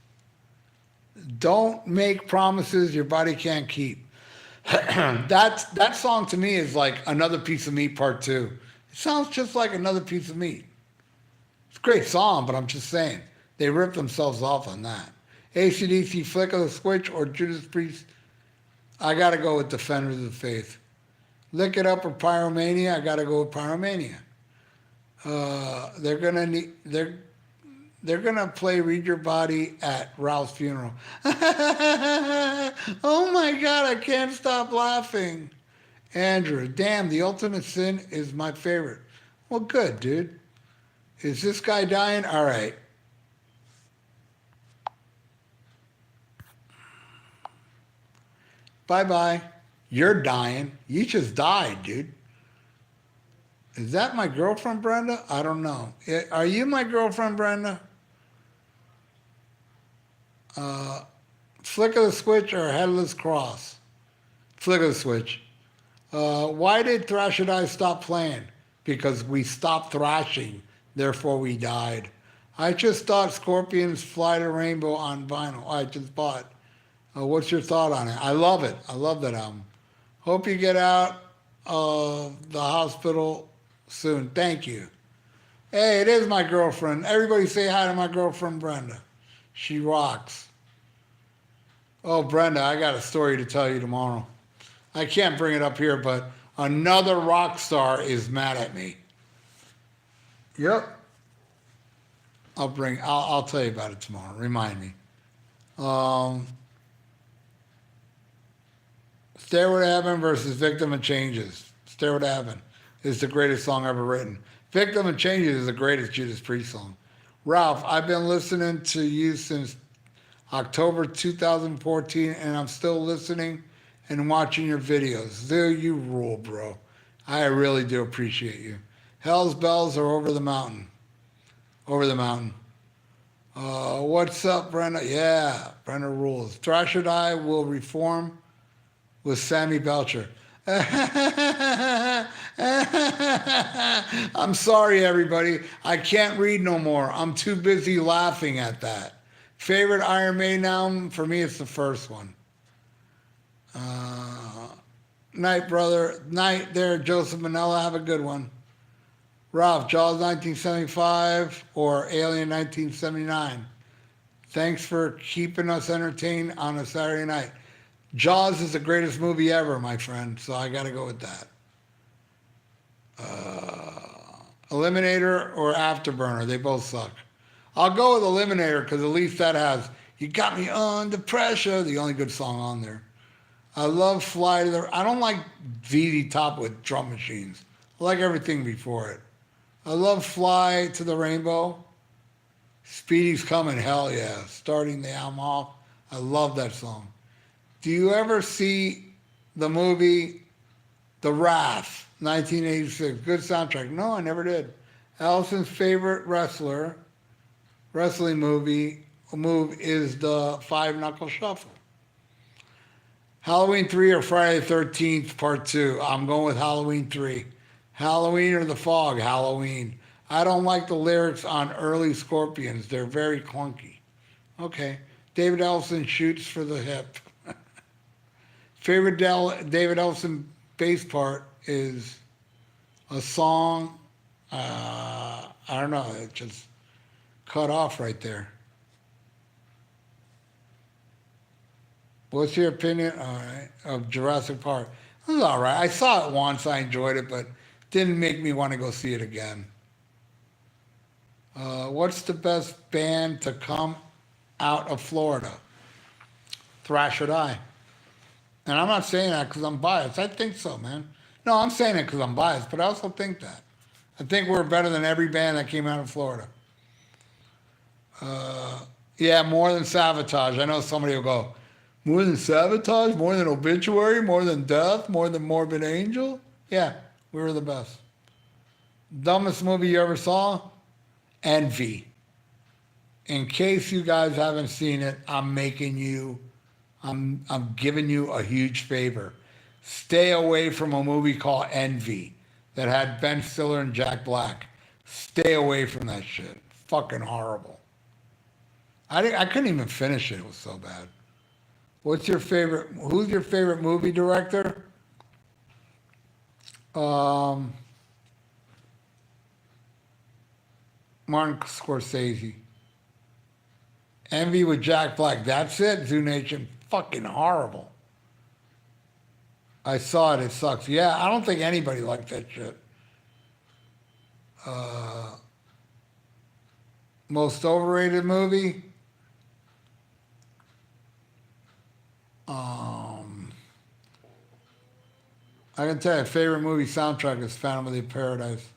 Don't make promises your body can't keep. That song to me is like Another Piece of Meat Part 2. It sounds just like Another Piece of Meat. It's a great song, but I'm just saying. They ripped themselves off on that. AC/DC, Flick of the Switch, or Judas Priest. I gotta go with Defenders of the Faith. Lick It Up or Pyromania. I gotta go with Pyromania. They're gonna need. They're gonna play "Read Your Body" at Ralph's funeral. Oh my God! I can't stop laughing. Andrew, damn, The Ultimate Sin is my favorite. Well, good, dude. Is this guy dying? All right. Bye bye. You're dying. You just died, dude. Is that my girlfriend, Brenda? I don't know. Are you my girlfriend, Brenda? Flick of the Switch or Headless Cross? Flick of the Switch. Why did Thrash and I stop playing? Because we stopped thrashing, therefore we died. I just thought Scorpions Fly to Rainbow on vinyl. I just bought. What's your thought on it? I love it. I love that album. Hope you get out of the hospital soon. Thank you. Hey, it is my girlfriend. Everybody say hi to my girlfriend, Brenda. She rocks. Oh, Brenda, I got a story to tell you tomorrow. I can't bring it up here, but another rock star is mad at me. Yep. I'll tell you about it tomorrow. Remind me. Stairway to Heaven versus Victim of Changes. Stairway to Heaven is the greatest song ever written. Victim of Changes is the greatest Judas Priest song. Ralph, I've been listening to you since October 2014, and I'm still listening and watching your videos. There you rule, bro. I really do appreciate you. Hell's Bells are Over the Mountain. Over the Mountain. What's up, Brenda? Yeah, Brenda rules. Thrash or Die will reform with Sammy Belcher. I'm sorry, everybody. I can't read no more. I'm too busy laughing at that. Favorite Iron Maiden album? For me, it's the first one. Night, brother. Night there, Joseph Manella. Have a good one. Ralph, Jaws 1975 or Alien 1979? Thanks for keeping us entertained on a Saturday night. Jaws is the greatest movie ever, my friend, so I got to go with that. Eliminator or Afterburner? They both suck. I'll go with Eliminator because at least that has You Got Me Under Pressure, the only good song on there. I love Fly to the... I don't like ZZ Top with drum machines. I like everything before it. I love Fly to the Rainbow. Speedy's Coming, hell yeah. Starting the album off. I love that song. Do you ever see the movie The Wrath, 1986? Good soundtrack. No, I never did. Allison's favorite wrestling move is the Five Knuckle Shuffle. Halloween 3 or Friday the 13th, Part 2? I'm going with Halloween 3. Halloween or The Fog? Halloween. I don't like the lyrics on early Scorpions. They're very clunky. Okay. David Ellison, Shoots for the Hip. Favorite David Ellison bass part is a song, I don't know, it just cut off right there. What's your opinion, all right, of Jurassic Park? It was all right. I saw it once, I enjoyed it, but didn't make me want to go see it again. What's the best band to come out of Florida? Thrash or Die. And I'm not saying that because I'm biased. I think so, man. No, I'm saying it because I'm biased, but I also think that. I think we're better than every band that came out of Florida. Yeah, more than Sabotage. I know somebody will go, more than Sabotage? More than Obituary? More than Death? More than Morbid Angel? Yeah, we were the best. Dumbest movie you ever saw? Envy. In case you guys haven't seen it, I'm giving you a huge favor. Stay away from a movie called Envy that had Ben Stiller and Jack Black. Stay away from that shit. Fucking horrible. I couldn't even finish it. It was so bad. What's your favorite? Who's your favorite movie director? Um, Martin Scorsese. Envy with Jack Black. That's it. Zoo Nation. Fucking horrible. I saw it. It sucks. Yeah, I don't think anybody liked that shit. Uh, Most overrated movie? Um, I can tell you, favorite movie soundtrack is Phantom of the Paradise.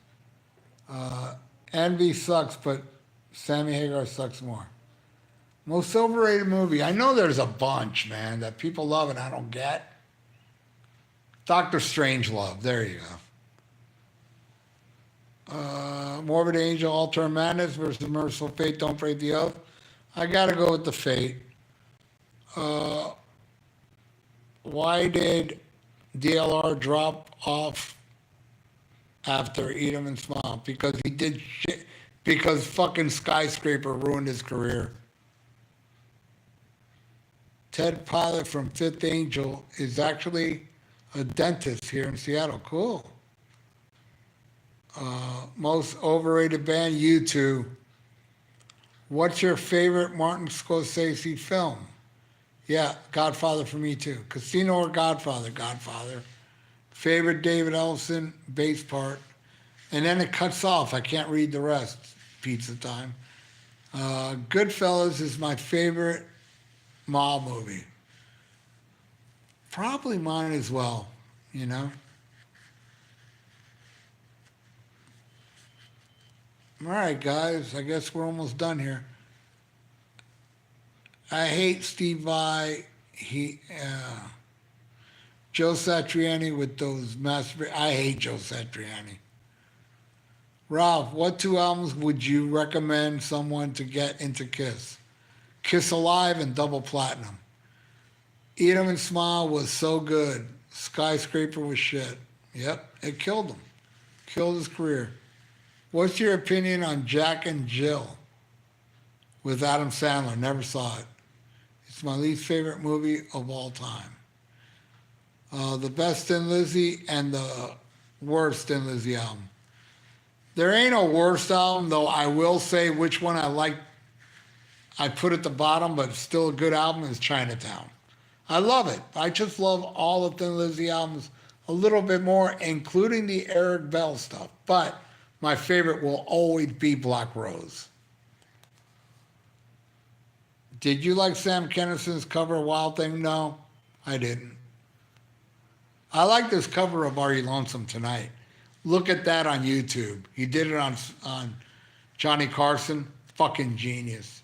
Uh, Envy sucks, but Sammy Hagar sucks more. Most overrated movie? I know there's a bunch, man, that people love and I don't get. Doctor Strangelove. There you go. Morbid Angel, Alter Madness versus Merciful Fate. Don't Break the Oath. I gotta go with the Fate. Uh, why did DLR drop off after Eat 'em and Smile? Because he did shit. Because fucking Skyscraper ruined his career. Ted Pilot from Fifth Angel is actually a dentist here in Seattle. Cool. Most overrated band, U2. What's your favorite Martin Scorsese film? Yeah, Godfather for me too. Casino or Godfather? Godfather. Favorite David Ellison bass part. And then it cuts off. I can't read the rest. Pizza time. Goodfellas is my favorite mob movie. Probably mine as well, you know? All right, guys, I guess we're almost done here. I hate Steve Vai. Joe Satriani with those master. I hate Joe Satriani. Ralph, what two albums would you recommend someone to get into Kiss? Kiss Alive and Double Platinum. Eat 'em and Smile was so good. Skyscraper was shit. Yep, it killed him. Killed his career. What's your opinion on Jack and Jill with Adam Sandler? Never saw it. It's my least favorite movie of all time. The best Thin Lizzy and the worst Thin Lizzy album. There ain't a worst album, though I will say which one I like. I put at the bottom, but it's still a good album, is Chinatown. I love it. I just love all the Thin Lizzy albums a little bit more, including the Eric Bell stuff. But my favorite will always be Black Rose. Did you like Sam Kinnison's cover of Wild Thing? No, I didn't. I like this cover of Are You Lonesome Tonight. Look at that on YouTube. He did it on Johnny Carson. Fucking genius.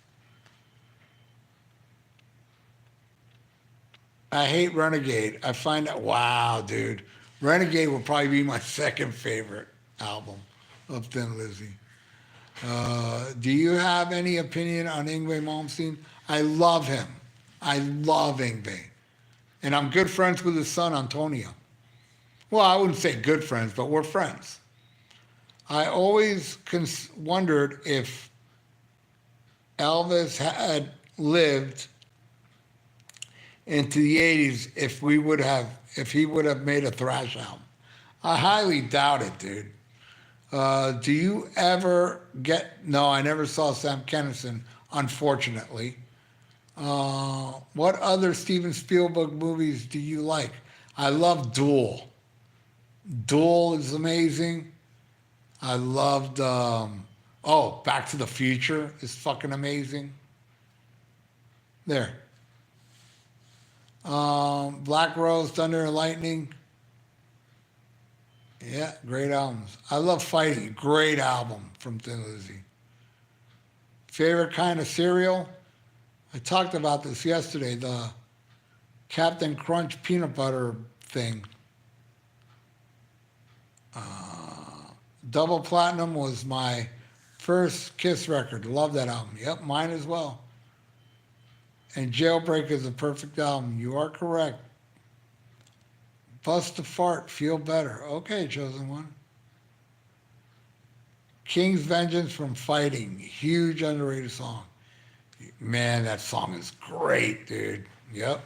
I hate Renegade. I find that, wow, dude. Renegade will probably be my second favorite album of Thin Lizzy. Do you have any opinion on Yngwie Malmsteen? I love him. I love Yngwie. And I'm good friends with his son, Antonio. Well, I wouldn't say good friends, but we're friends. I always wondered if Elvis had lived into the 80s, if he would have made a thrash album. I highly doubt it, dude. Do you ever no, I never saw Sam Kinison, unfortunately. What other Steven Spielberg movies do you like? I love Duel. Duel is amazing. I loved, Back to the Future is fucking amazing. There. Black Rose, Thunder and Lightning. Yeah, great albums. I love Fighting. Great album from Thin Lizzy. Favorite kind of cereal? I talked about this yesterday, the Captain Crunch peanut butter thing. Double Platinum was my first Kiss record. Love that album. Yep, mine as well. And Jailbreak is a perfect album. You are correct. Bust a fart, feel better. Okay, chosen one. King's Vengeance from Fighting. Huge underrated song. Man, that song is great, dude. Yep.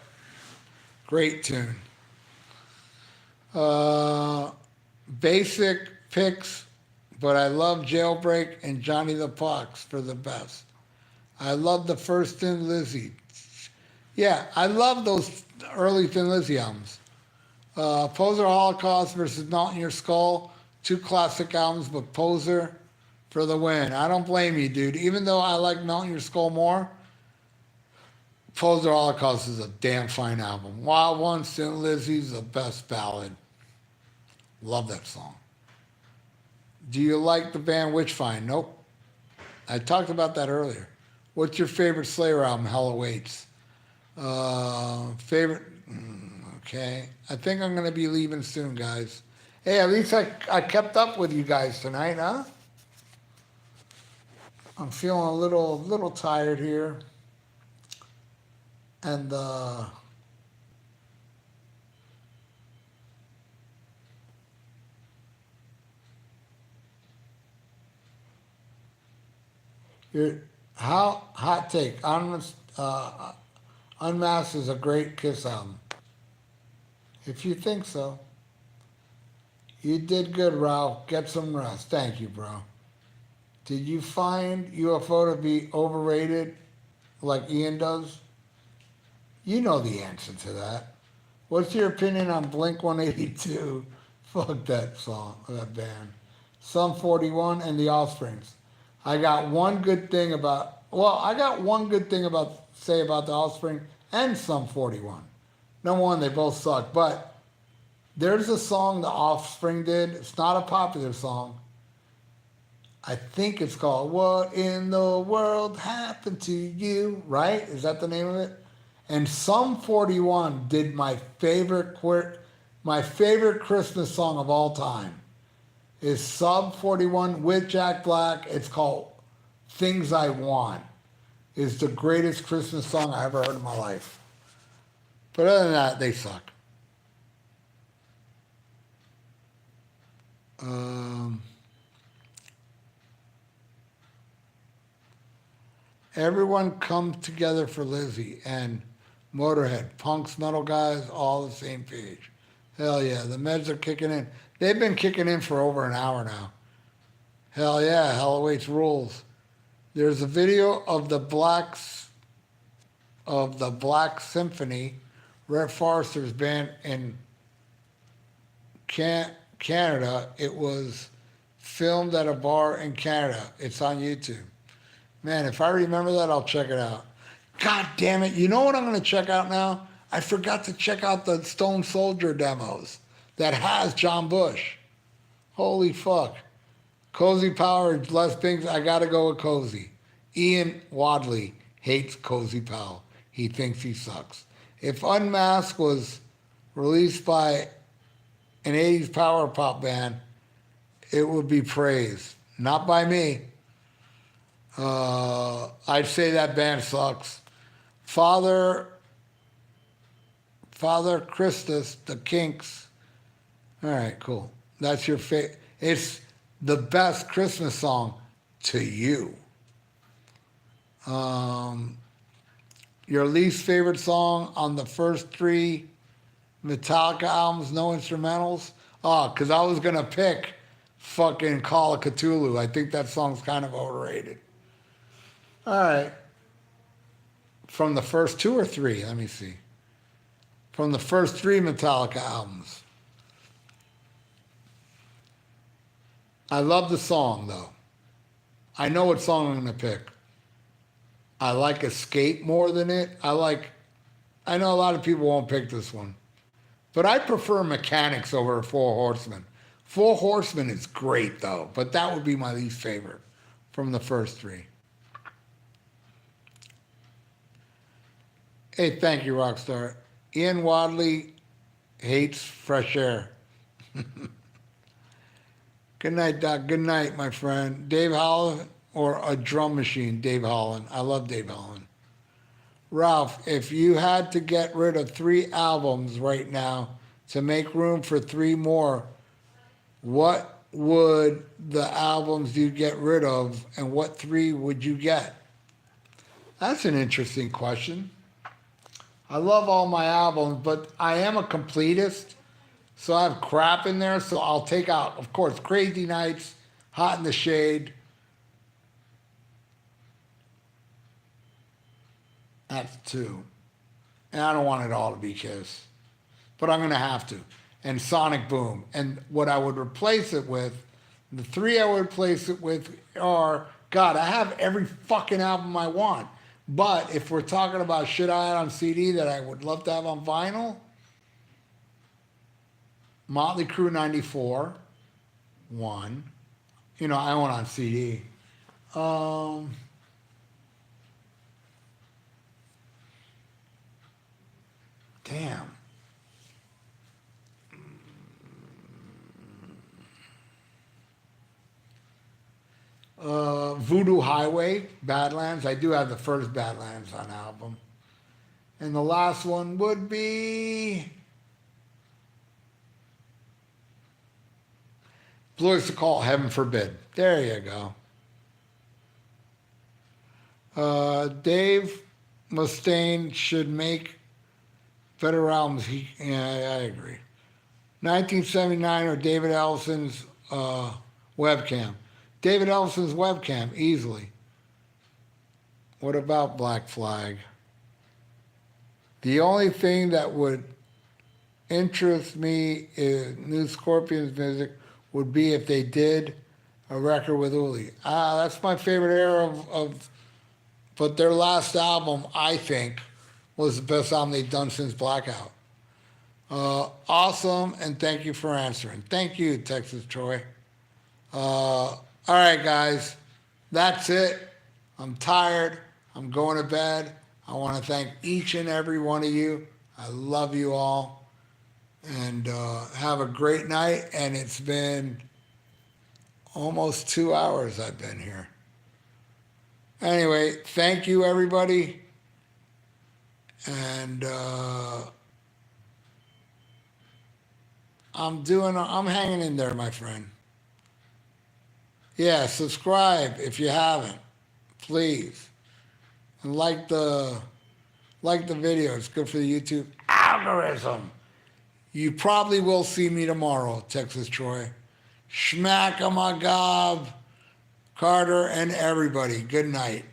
Great tune. Uh, Basic picks, but I love Jailbreak and Johnny the Fox for the best. I love the first Thin Lizzy. Yeah, I love those early Thin Lizzy albums. Poser Holocaust versus Not in Your Skull. Two classic albums, but Poser for the win. I don't blame you, dude. Even though I like Not in Your Skull more, Poser Holocaust is a damn fine album. Wild One, Thin Lizzy's the best ballad. Love that song. Do you like the band Witchfind? Nope. I talked about that earlier. What's your favorite Slayer album? Hell Awaits. Favorite? Okay. I think I'm going to be leaving soon, guys. Hey, at least I kept up with you guys tonight, huh? I'm feeling a little tired here. And you're, how hot take. Unmasked is a great Kiss album. If you think so. You did good, Ralph. Get some rest. Thank you, bro. Did you find UFO to be overrated like Ian does? You know the answer to that. What's your opinion on Blink 182? Fuck that song, that band. Sum 41 and The Offsprings. I got one good thing about say about The Offspring and Sum 41. Number one, they both suck, but there's a song The Offspring did. It's not a popular song. I think it's called What in the World Happened to You, right? Is that the name of it? And Sum 41 did my favorite Christmas song of all time. Is Sum 41 with Jack Black. It's called Things I Want. Is the greatest Christmas song I ever heard in my life. But other than that, they suck. Everyone come together for Lizzie and Motorhead, punks, metal guys, all the same page. Hell yeah, the meds are kicking in. They've been kicking in for over an hour now. Hell yeah, Hell Awaits rules. There's a video of the Black Symphony, Red Forrester's band in Canada. It was filmed at a bar in Canada. It's on YouTube. Man, if I remember that, I'll check it out. God damn it. You know what I'm going to check out now? I forgot to check out the Stone Soldier demos that has John Bush. Holy fuck. Cozy Power, Les Binks, I got to go with Cozy. Ian Wadley hates Cozy Powell. He thinks he sucks. If Unmasked was released by an 80s power pop band, it would be praised. Not by me. I'd say that band sucks. Father Christus, the Kinks. All right, cool. That's your favorite. It's the best Christmas song to you. Your least favorite song on the first three Metallica albums, no instrumentals? Oh, because I was going to pick fucking Call of Cthulhu. I think that song's kind of overrated. All right. From the first two or three? Let me see. From the first three Metallica albums. I love the song, though. I know what song I'm going to pick. I like Escape more than it. I know a lot of people won't pick this one. But I prefer Mechanics over Four Horsemen. Four Horsemen is great, though. But that would be my least favorite from the first three. Hey, thank you, Rockstar. Ian Wadley hates fresh air. Good night, Doc. Good night, my friend. Dave Holland or a drum machine, Dave Holland. I love Dave Holland. Ralph, if you had to get rid of 3 albums right now to make room for 3 more, what would the albums you get rid of, and what 3 would you get? That's an interesting question. I love all my albums, but I am a completist, so I have crap in there. So I'll take out, of course, Crazy Nights, Hot in the Shade. That's 2. And I don't want it all to be Kiss, but I'm going to have to. And Sonic Boom. And what I would replace it with, the 3 I would replace it with are, God, I have every fucking album I want. But if we're talking about shit I had on CD that I would love to have on vinyl, Motley Crue 94, 1. You know, I want on CD. Um, damn. Voodoo Highway, Badlands. I do have the first Badlands on album. And the last one would be Blue Oyster Cult, Heaven Forbid. There you go. Dave Mustaine should make better albums. Yeah, I agree. 1979 or David Ellison's webcam. David Ellison's webcam, easily. What about Black Flag? The only thing that would interest me in New Scorpions music would be if they did a record with Uli. That's my favorite era of, but their last album, I think, was the best album they've done since Blackout. Awesome, and thank you for answering. Thank you, Texas Troy. All right, guys, that's it. I'm tired. I'm going to bed. I want to thank each and every one of you. I love you all. And have a great night. And it's been almost 2 hours I've been here. Anyway, thank you, everybody. And I'm hanging in there, my friend. Yeah, subscribe if you haven't, please. And like the video. It's good for the YouTube algorithm. You probably will see me tomorrow, Texas Troy. Schmack 'em a gob, Carter and everybody. Good night.